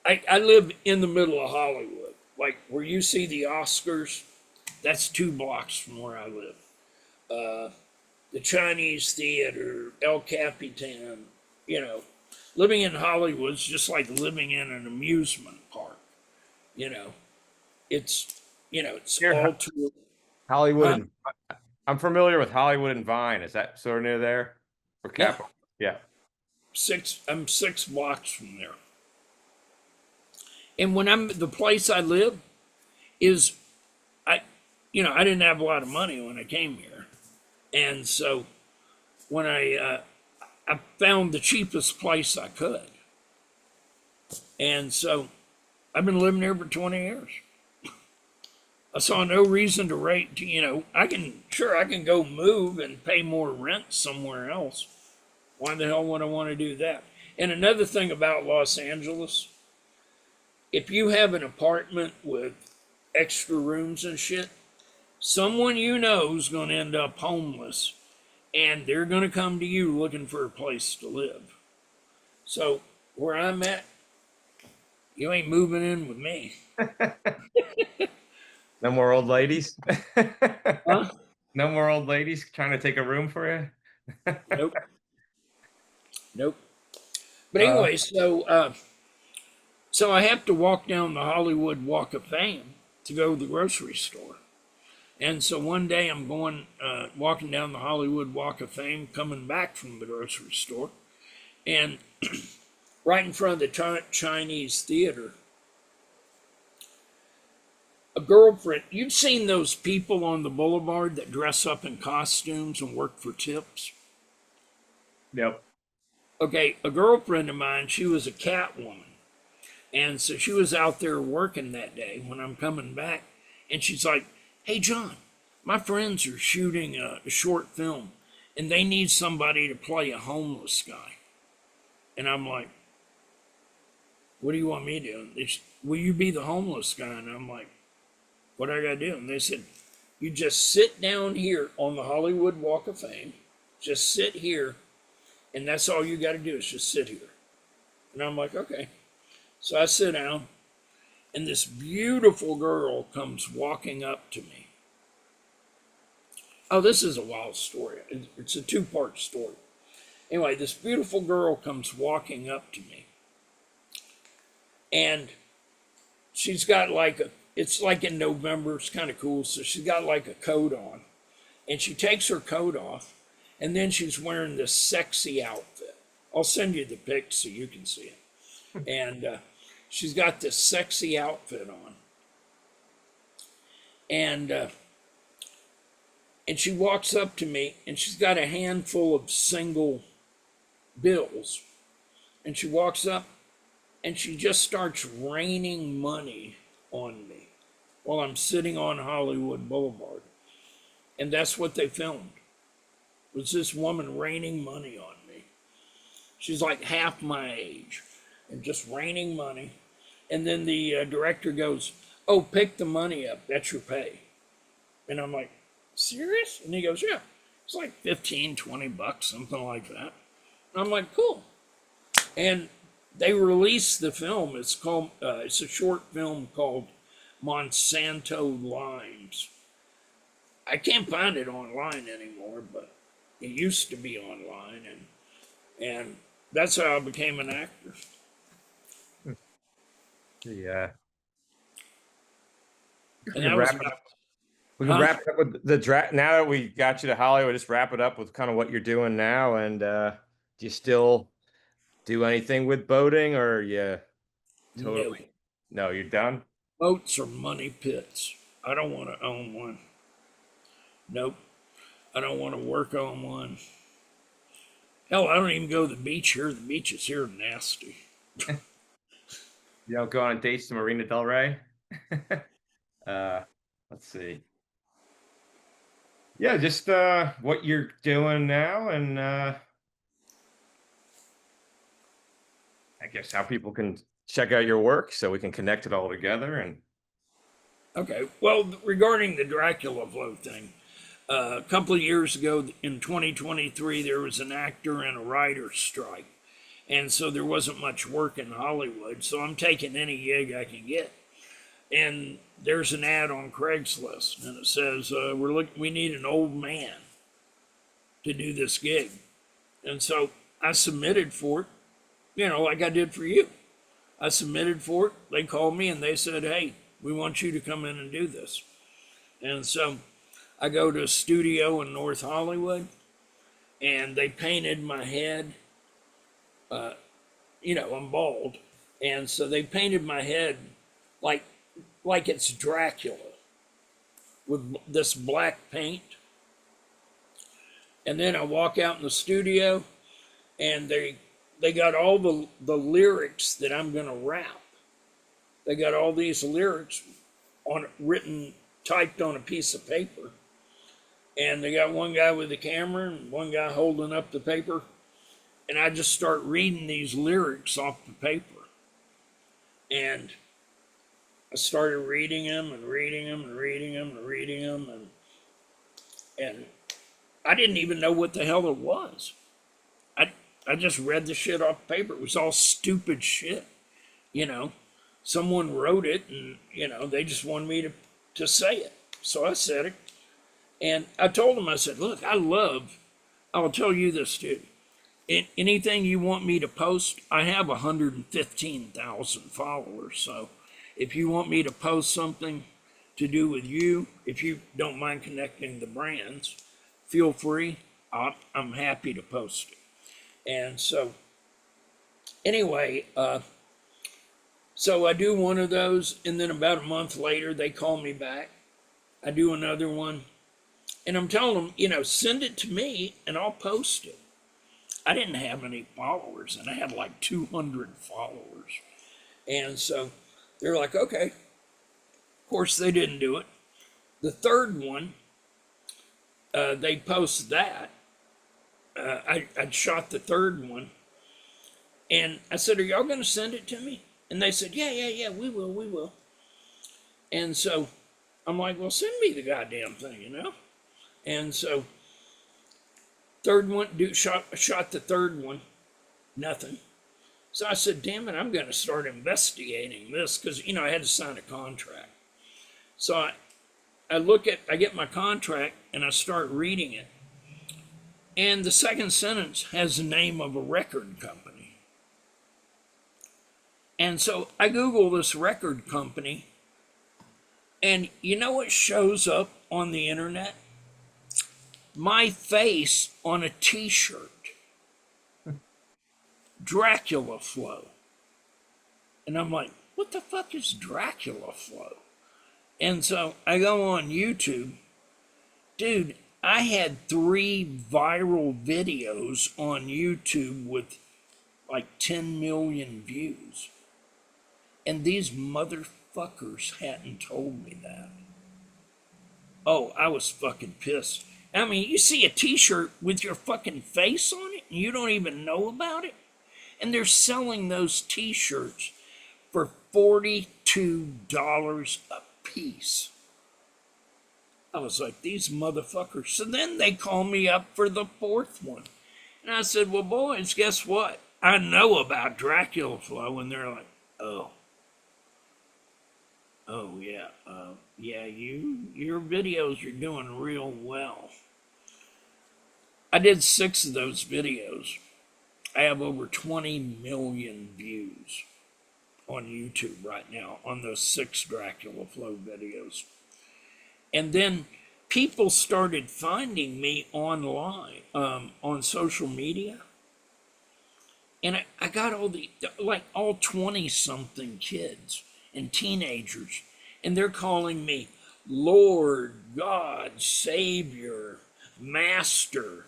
I live in the middle of Hollywood. Like where you see the Oscars, that's 2 blocks from where I live. The Chinese Theater, El Capitan, living in Hollywood's just like living in an amusement park. It's all too. Hollywood. I'm familiar with Hollywood and Vine. Is that sort of near there? Or Capitol? Yeah. I'm 6 blocks from there. And when the place I live is, I didn't have a lot of money when I came here. And so when I found the cheapest place I could. And so I've been living here for 20 years. I saw no reason to I can go move and pay more rent somewhere else. Why the hell would I want to do that? And another thing about Los Angeles, if you have an apartment with extra rooms and shit, someone is going to end up homeless, and they're going to come to you looking for a place to live. So where I'm at, you ain't moving in with me. No more old ladies? Huh? No more old ladies trying to take a room for you? Nope. But anyway, so I have to walk down the Hollywood Walk of Fame to go to the grocery store. And so one day I'm walking down the Hollywood Walk of Fame, coming back from the grocery store, and right in front of the Chinese Theater, A girlfriend. You've seen those people on the boulevard that dress up in costumes and work for tips? Yep. Okay, a girlfriend of mine, she was a cat woman. And so she was out there working that day when I'm coming back. And she's like, hey, John, my friends are shooting a short film and they need somebody to play a homeless guy. And I'm like, what do you want me to do? Will you be the homeless guy? And I'm like, what I gotta do? And they said, you just sit down here on the Hollywood Walk of Fame, just sit here, and that's all you gotta do is just sit here. And I'm like, okay. So I sit down, and this beautiful girl comes walking up to me. Oh, this is a wild story. It's a two-part story. Anyway, this beautiful girl comes walking up to me. And she's got it's like in November, it's kind of cool. So she's got like a coat on. And she takes her coat off, and then she's wearing this sexy outfit. I'll send you the pics so you can see it. And she's got this sexy outfit on. And she walks up to me, and she's got a handful of single bills. And she walks up, and she just starts raining money on me while I'm sitting on Hollywood Boulevard. And that's what they filmed, was this woman raining money on me. She's like half my age and just raining money. And then the director goes, oh, pick the money up, that's your pay. And I'm like, serious? And he goes, yeah, it's like 15, 20 bucks, something like that. And I'm like, cool. And they released the film. It's called, it's a short film called Monsanto Limes. I can't find it online anymore, but it used to be online, and that's how I became an actor. Yeah. And that was Wrap it up. We can wrap it up with the draft. Now that we got you to Hollywood, just wrap it up with kind of what you're doing now. And do you still do anything with boating, or you totally? No, you're done. Boats are money pits. I don't want to own one. Nope. I don't want to work on one. Hell, I don't even go to the beach here. The beaches here are nasty. You don't go on dates to Marina Del Rey? Let's see. Yeah, just what you're doing now, and I guess how people can check out your work so we can connect it all together. And okay, well, regarding the Dracula Flow thing, a couple of years ago in 2023, there was an actor and a writer strike. And so there wasn't much work in Hollywood. So I'm taking any gig I can get. And there's an ad on Craigslist, and it says, we need an old man to do this gig. And so I submitted for it, you know, like I did for you. I submitted for it. They called me and they said, hey, we want you to come in and do this. And so I go to a studio in North Hollywood, and they painted my head. You know, I'm bald. And so they painted my head like it's Dracula with this black paint. And then I walk out in the studio, and they got all the lyrics that I'm going to rap. They got all these lyrics typed on a piece of paper. And they got one guy with the camera and one guy holding up the paper. And I just start reading these lyrics off the paper. And I started reading them and reading them and reading them and reading them. And I didn't even know what the hell it was. I just read the shit off paper. It was all stupid shit. You know, someone wrote it, and, you know, they just wanted me to say it. So I said it. And I told them, I said, look, I'll tell you this, dude. Anything you want me to post, I have 115,000 followers. So if you want me to post something to do with you, if you don't mind connecting the brands, feel free. I'm happy to post it. And so anyway, So I do one of those, and then about a month later, they call me back. I do another one, and I'm telling them, send it to me, and I'll post it. I didn't have any followers, and I had like 200 followers. And so they're like, okay. Of course, they didn't do it. The third one, they post that. I shot the third one, and I said, "Are y'all going to send it to me?" And they said, "Yeah, we will." And so I'm like, "Well, send me the goddamn thing, And so third one, shot the third one, nothing. So I said, "Damn it, I'm going to start investigating this," because I had to sign a contract. So I get my contract and I start reading it. And the second sentence has the name of a record company. And so I Google this record company, and you know what shows up on the internet? My face on a t-shirt. Dracula Flow. And I'm like, what the fuck is Dracula Flow? And so I go on YouTube. Dude, I had 3 viral videos on YouTube with like 10 million views. And these motherfuckers hadn't told me that. Oh, I was fucking pissed. I mean, you see a t-shirt with your fucking face on it and you don't even know about it? And they're selling those t-shirts for $42 a piece. I was like, these motherfuckers. So then they call me up for the fourth one. And I said, well, boys, guess what? I know about Dracula Flow. And they're like, oh, yeah. Your videos are doing real well. I did 6 of those videos. I have over 20 million views on YouTube right now on those 6 Dracula Flow videos. And then people started finding me online, on social media. And I got all 20-something kids and teenagers. And they're calling me Lord, God, Savior, Master.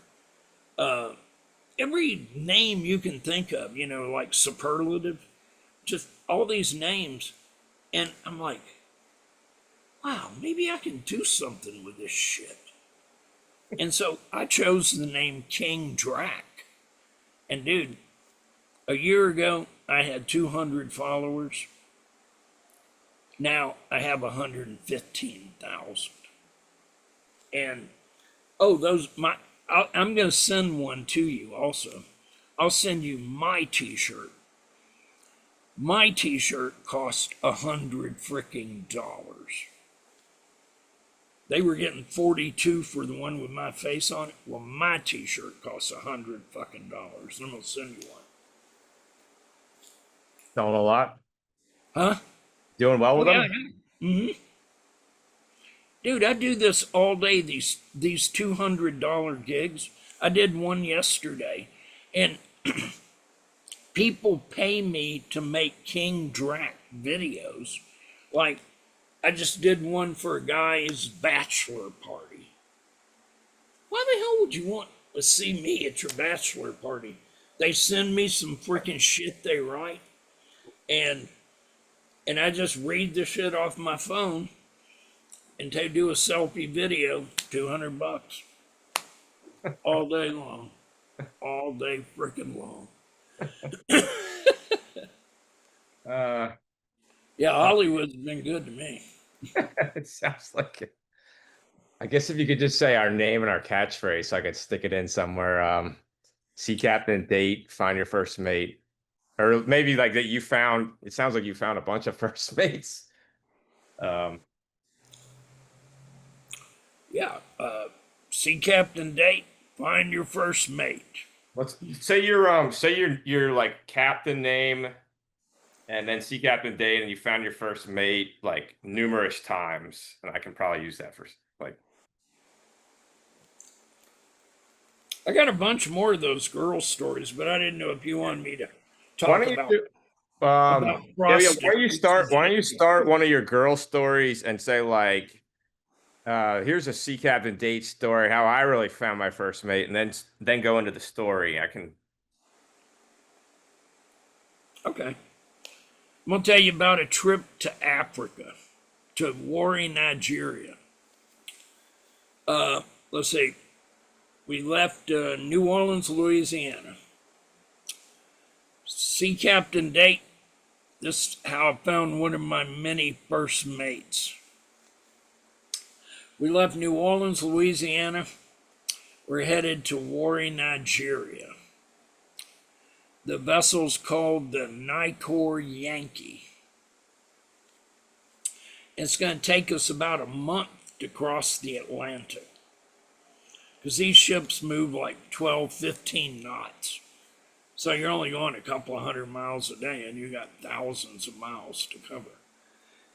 Every name you can think of, like superlative. Just all these names. And I'm like, wow, maybe I can do something with this shit. And so I chose the name King Drac. And dude, a year ago, I had 200 followers. Now I have 115,000. And, I'm going to send one to you also. I'll send you my t-shirt. My t-shirt cost $100 freaking. They were getting 42 for the one with my face on it. Well, my t-shirt costs $100 fucking. I'm gonna send you one. Selling a lot? Huh? Doing well with them? Mm-hmm. Dude, I do this all day, these $200 gigs. I did one yesterday. And people pay me to make King Drac videos. Like, I just did one for a guy's bachelor party. Why the hell would you want to see me at your bachelor party? They send me some freaking shit they write, and I just read the shit off my phone, and they do a selfie video, $200, all day long, all day freaking long. Yeah, Hollywood's been good to me. It sounds like it. I guess if you could just say our name and our catchphrase so I could stick it in somewhere. Sea captain, date, find your first mate. Or maybe like that you found, it sounds like you found a bunch of first mates. Yeah, sea captain, date, find your first mate. Let's say your like captain name and then sea captain date and you found your first mate like numerous times. And I can probably use that for like. I got a bunch more of those girl stories, but I didn't know if you wanted me to talk about. about Yeah, why don't you prostitutes. start? Why don't you start one of your girl stories and say like, here's a sea captain date story, how I really found my first mate, and then go into the story. I can. Okay. I'm going to tell you about a trip to Africa, to warring Nigeria. Let's see. We left New Orleans, Louisiana. Sea captain date. This is how I found one of my many first mates. We left New Orleans, Louisiana. We're headed to warring Nigeria. The vessel's called the Nicor Yankee. It's going to take us about a month to cross the Atlantic, because these ships move like 12, 15 knots. So you're only going a couple of 100 miles a day, and you got thousands of miles to cover.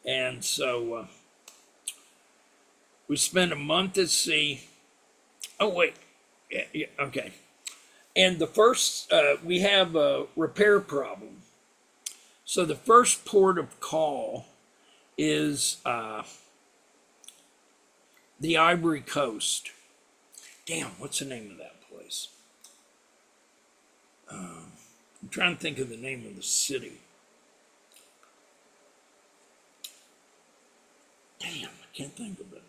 And so we spend a month at sea. Oh, wait. Yeah, okay. And the first, we have a repair problem. So the first port of call is the Ivory Coast. Damn, what's the name of that place? I'm trying to think of the name of the city. Damn, I can't think of it.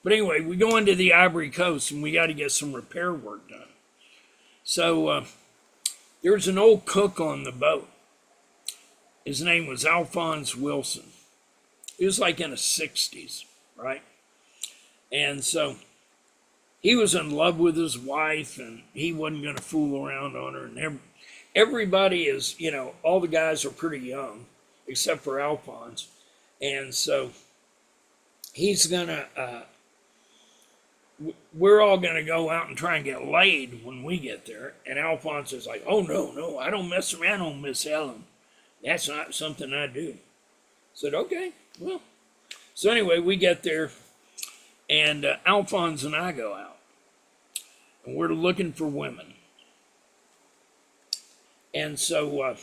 But anyway, we go into the Ivory Coast and we got to get some repair work done. So there's an old cook on the boat. His name was Alphonse Wilson. He was like in his 60s, right? And so he was in love with his wife, and he wasn't going to fool around on her. And everybody is, you know, all the guys are pretty young, except for Alphonse. And so he's going to, we're all going to go out and try and get laid when we get there. And Alphonse is like, oh, no, I don't mess around on Miss Helen. That's not something I do. I said, okay, well. So anyway, we get there, and Alphonse and I go out, and we're looking for women. And so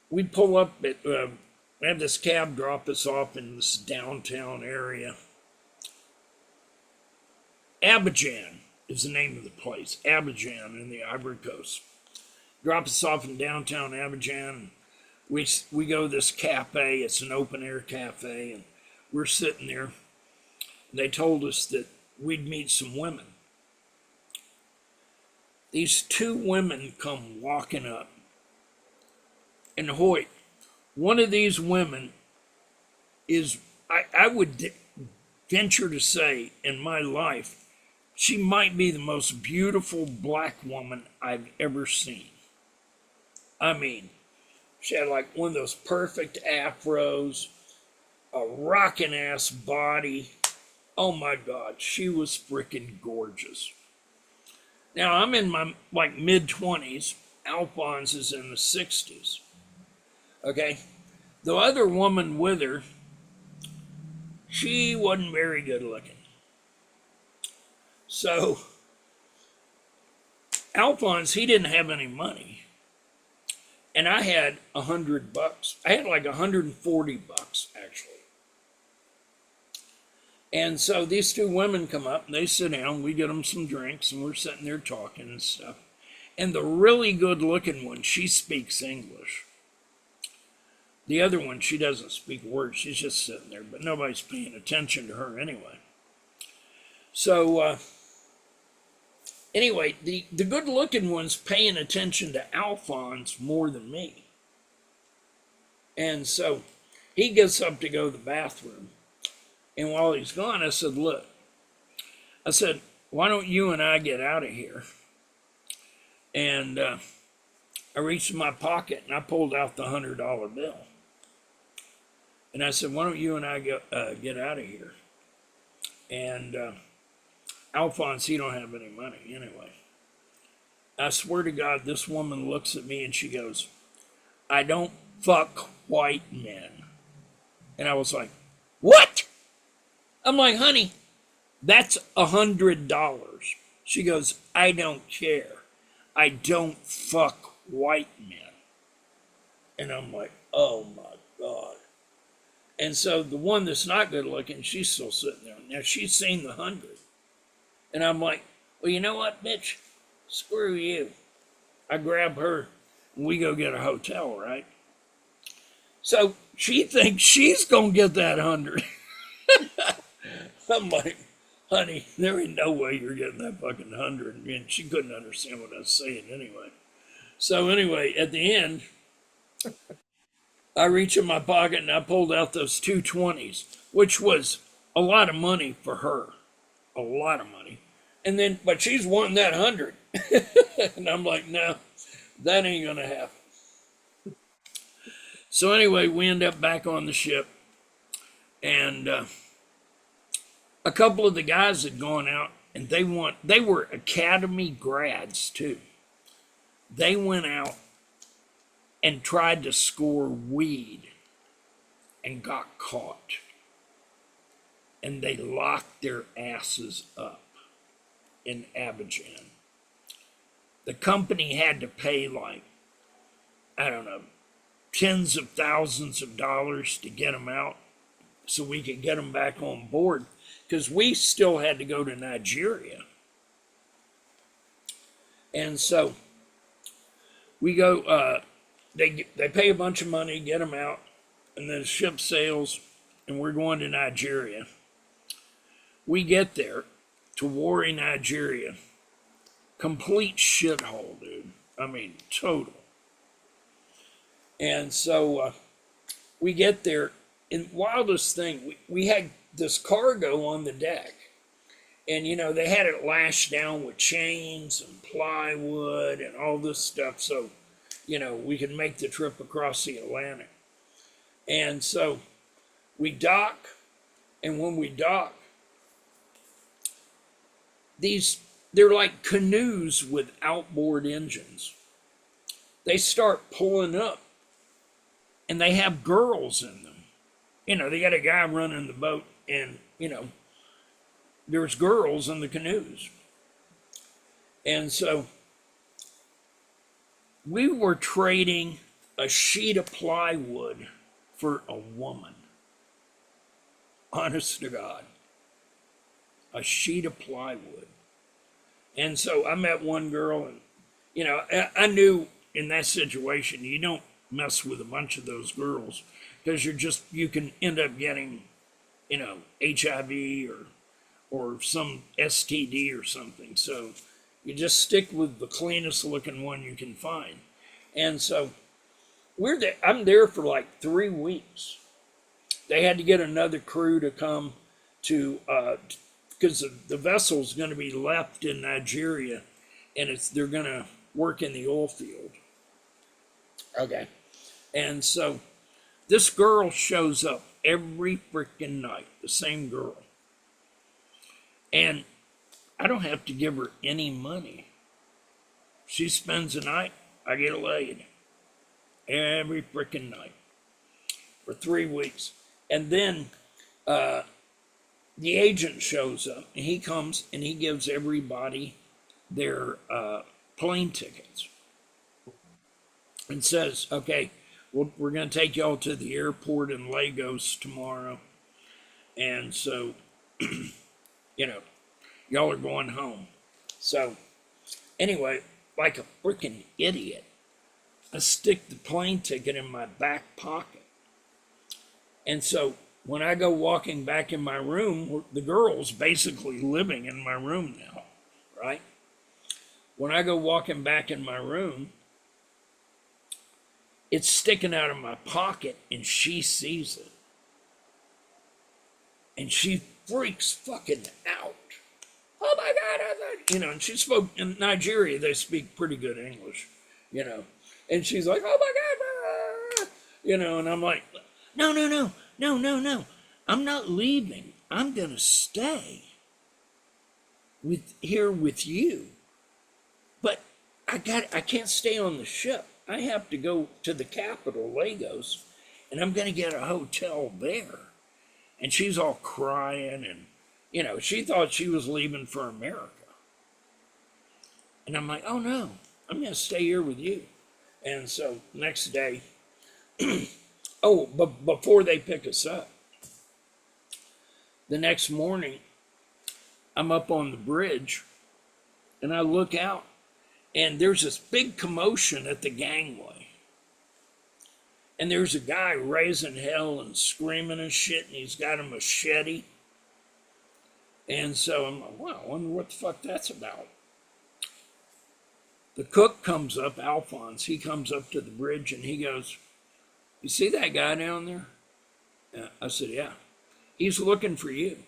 we pull up at, we have this cab drop us off in this downtown area. Abidjan is the name of the place, Abidjan in the Ivory Coast. Drop us off in downtown Abidjan. We go to this cafe. It's an open air cafe, and we're sitting there. They told us that we'd meet some women. These two women come walking up. And Hoyt, one of these women is, I would venture to say, in my life, she might be the most beautiful black woman I've ever seen. I mean, she had like one of those perfect afros, a rockin' ass body. Oh my God, she was freaking gorgeous. Now I'm in my like mid-20s. Alphonse is in the 60s. Okay, the other woman with her, she wasn't very good looking. So Alphonse, he didn't have any money. And I had $100. I had like $140 actually. And so these two women come up and they sit down. We get them some drinks and we're sitting there talking and stuff. And the really good looking one, she speaks English. The other one, she doesn't speak words. She's just sitting there, but nobody's paying attention to her anyway. So anyway, the good looking one's paying attention to Alphonse more than me. And so he gets up to go to the bathroom. And while he's gone, I said, look, I said, why don't you and I get out of here? And I reached in my pocket and I pulled out the $100 bill. And I said, why don't you and I get out of here? And Alphonse, he don't have any money anyway. I swear to God, this woman looks at me and she goes, I don't fuck white men. And I was like, what? I'm like, honey, that's $100. She goes, I don't care. I don't fuck white men. And I'm like, oh my God. And so the one that's not good looking, she's still sitting there. Now she's seen the 100. And I'm like, well, you know what, bitch? Screw you. I grab her and we go get a hotel, right? So she thinks she's going to get that 100. I'm like, honey, there ain't no way you're getting that fucking 100. And she couldn't understand what I was saying anyway. So anyway, at the end, I reach in my pocket and I pulled out those 220s, which was a lot of money for her. A lot of money. And then, but she's wanting that 100. And I'm like, no, that ain't going to happen. So anyway, we end up back on the ship. And a couple of the guys had gone out and they were academy grads too. They went out and tried to score weed and got caught. And they locked their asses up in Abidjan. The company had to pay like, I don't know, tens of thousands of dollars to get them out so we could get them back on board because we still had to go to Nigeria. And so we go, they pay a bunch of money, get them out, and then the ship sails, and we're going to Nigeria. We get there to Warri, Nigeria. Complete shithole, dude. I mean, total. And so we get there, and wildest thing, we had this cargo on the deck. And, you know, they had it lashed down with chains and plywood and all this stuff so, you know, we could make the trip across the Atlantic. And so we dock, and when we dock, they're like canoes with outboard engines. They start pulling up, and they have girls in them. You know, they got a guy running the boat, and, you know, there's girls in the canoes. And so we were trading a sheet of plywood for a woman. Honest to God. A sheet of plywood. And so I met one girl, and, you know, I knew in that situation, you don't mess with a bunch of those girls because you can end up getting, you know, HIV or some STD or something. So you just stick with the cleanest looking one you can find. And so I'm there for like 3 weeks. They had to get another crew to come to, because the vessel's going to be left in Nigeria, and they're going to work in the oil field. Okay. And so this girl shows up every freaking night, the same girl. And I don't have to give her any money. She spends the night, I get laid. Every freaking night. For 3 weeks. And then the agent shows up, and he comes and he gives everybody their plane tickets. And says, okay, we're going to take y'all to the airport in Lagos tomorrow. And so, you know, y'all are going home. So, anyway, like a freaking idiot, I stick the plane ticket in my back pocket. And so, when I go walking back in my room, the girl's basically living in my room now, right? When I go walking back in my room, it's sticking out of my pocket, and she sees it. And she freaks fucking out. Oh my God, you know, and she spoke, in Nigeria, they speak pretty good English, you know. And she's like, oh my God, you know, and I'm like, no. I'm not leaving. I'm going to stay here with you. But I can't stay on the ship. I have to go to the capital, Lagos, and I'm going to get a hotel there. And she's all crying, and, you know, she thought she was leaving for America. And I'm like, oh no, I'm going to stay here with you. And so next day, Oh, but before they pick us up, the next morning, I'm up on the bridge and I look out and there's this big commotion at the gangway. And there's a guy raising hell and screaming and shit, and he's got a machete. And so I'm like, wow, I wonder what the fuck that's about. The cook comes up, Alphonse, he comes up to the bridge and he goes, "You see that guy down there?" I said, "Yeah." "He's looking for you.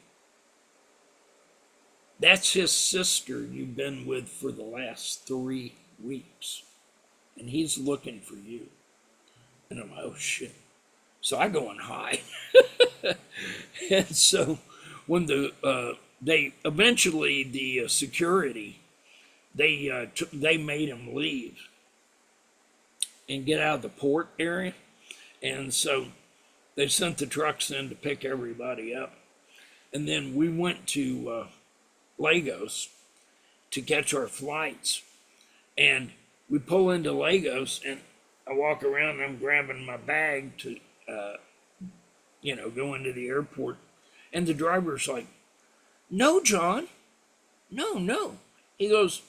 That's his sister you've been with for the last 3 weeks. And he's looking for you." And I'm like, oh shit. So I go and hide. And so when they eventually, the security, they made him leave and get out of the port area. And so they sent the trucks in to pick everybody up. And then we went to Lagos to catch our flights. And we pull into Lagos and I walk around and I'm grabbing my bag to, go into the airport. And the driver's like, "No, John, no." He goes,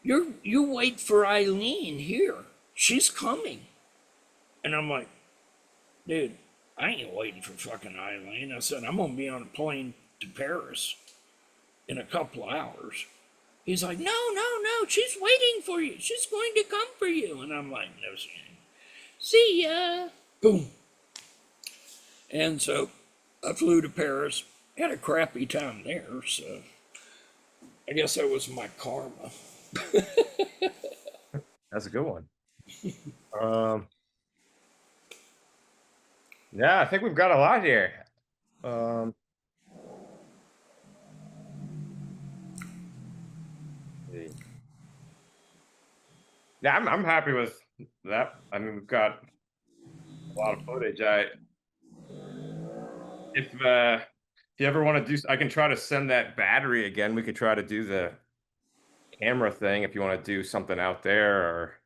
You wait for Eileen here. She's coming." And I'm like, "Dude, I ain't waiting for fucking Eileen." I said, "I'm going to be on a plane to Paris in a couple of hours." He's like, no, she's waiting for you. She's going to come for you." And I'm like, "No, she ain't. See ya." Boom. And so I flew to Paris, had a crappy time there. So I guess that was my karma. That's a good one. Yeah, I think we've got a lot here. Yeah, I'm happy with that. I mean, we've got a lot of footage. If you ever want to do, I can try to send that battery again. We could try to do the camera thing if you want to do something out there,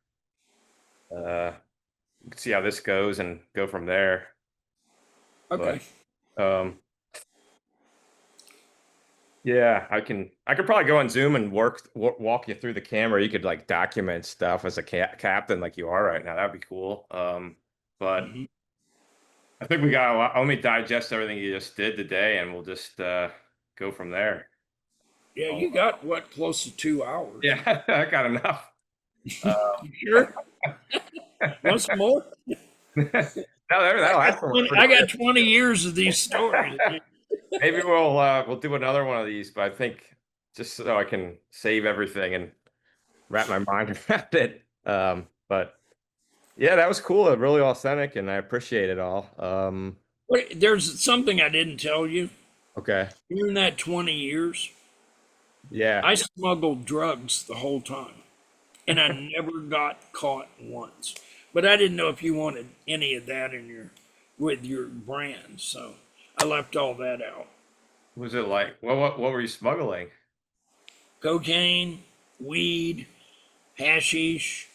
or see how this goes and go from there. Okay. But, yeah, I could probably go on Zoom and walk you through the camera. You could like document stuff as a captain like you are right now. That'd be cool. But I think we got a lot. Let me digest everything you just did today, and we'll just go from there. Yeah, you got what, close to 2 hours? Yeah, I got enough. You sure? Want some more? No, I got 20 years of these stories. Maybe we'll do another one of these, but I think just so I can save everything and wrap my mind around it. But yeah, that was cool. Really authentic, and I appreciate it all. Wait, there's something I didn't tell you. Okay. During that 20 years, Yeah. I smuggled drugs the whole time, and I never got caught once. But I didn't know if you wanted any of that with your brand, so I left all that out. Was it like what were you smuggling? Cocaine, weed, hashish.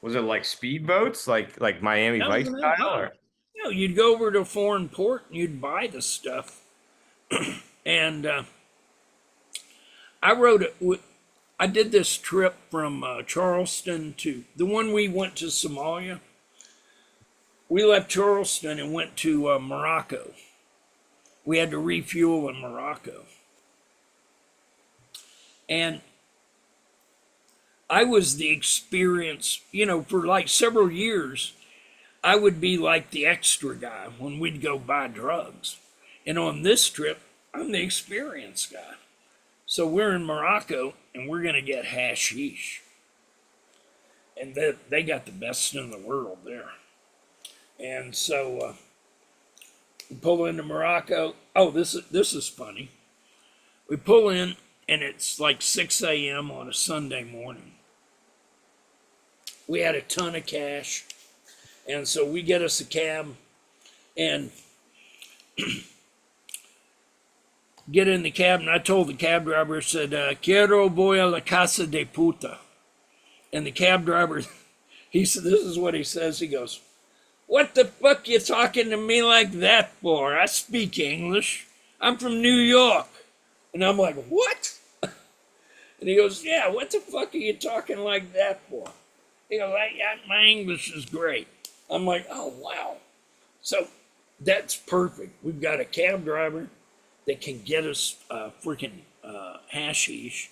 Was it like speedboats, like Miami Vice style? Or? No, you'd go over to a foreign port and you'd buy the stuff. And I did this trip from Charleston to the one we went to Somalia. We left Charleston and went to Morocco. We had to refuel in Morocco. And I was the experience, for like several years, I would be like the extra guy when we'd go buy drugs. And on this trip, I'm the experience guy. So we're in Morocco and we're going to get hashish. And they got the best in the world there. And so we pull into Morocco. Oh, this is funny. We pull in and it's like 6 a.m. on a Sunday morning. We had a ton of cash. And so we get us a cab and get in the cab. And I told the cab driver, I said, "Quiero voy a la casa de puta." And the cab driver He said, this is what he says. He goes, "What the fuck you talking to me like that for? I speak English. I'm from New York." And I'm like, "What?" And he goes, "Yeah, what the fuck are you talking like that for?" He goes, "My English is great." I'm like, "Oh, wow." So that's perfect. We've got a cab driver that can get us freaking hashish,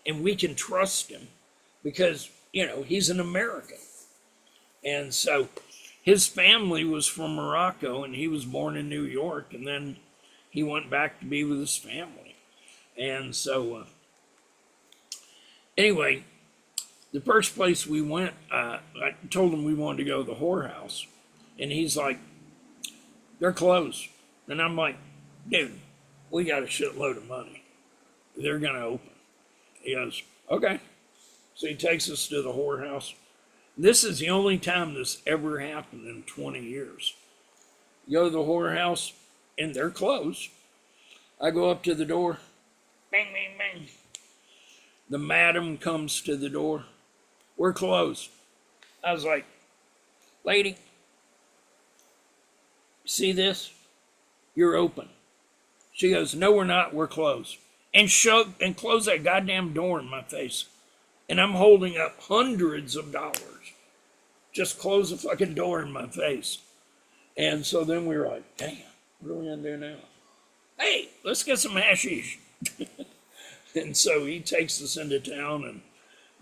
and we can trust him because, he's an American. And so his family was from Morocco, and he was born in New York, and then he went back to be with his family. And so, anyway, the first place we went, I told him we wanted to go to the whorehouse, and he's like, "They're closed." And I'm like, "Dude, we got a shitload of money. They're going to open." He goes, "Okay." So he takes us to the whorehouse. This is the only time this ever happened in 20 years. You go to the whorehouse, and they're closed. I go up to the door. Bang, bang, bang. The madam comes to the door. "We're closed." I was like, "Lady, see this? You're open." She goes, "No, we're not. We're closed." And close that goddamn door in my face. And I'm holding up hundreds of dollars. Just close the fucking door in my face. And so then we were like, "Damn, what are we gonna do now? Hey, let's get some hashish." And so he takes us into town and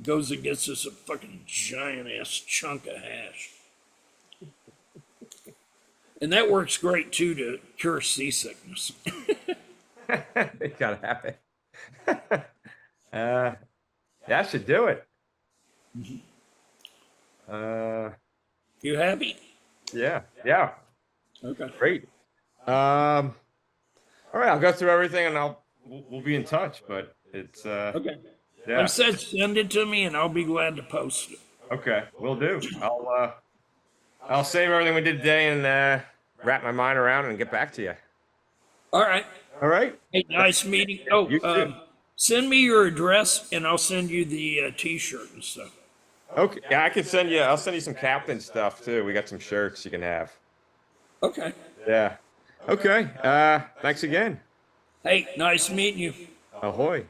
goes and gets us a fucking giant ass chunk of hash. And that works great too to cure seasickness. They gotta have it. That should do it. You happy? Yeah. Okay. Great. All right, I'll go through everything and we'll be in touch, but it's Okay. yeah. I said send it to me and I'll be glad to post it. Okay, will do. I'll save everything we did today and wrap my mind around it and get back to you. All right. All right. Hey, nice meeting. You Oh, too. send me your address and I'll send you the t-shirt and stuff. Okay. Yeah, I'll send you some captain stuff too. We got some shirts you can have. Okay. Yeah. Okay. Thanks again. Hey, nice meeting you. Ahoy.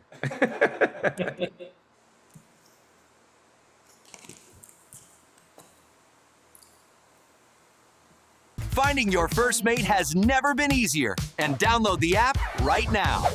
Finding your first mate has never been easier. And download the app right now.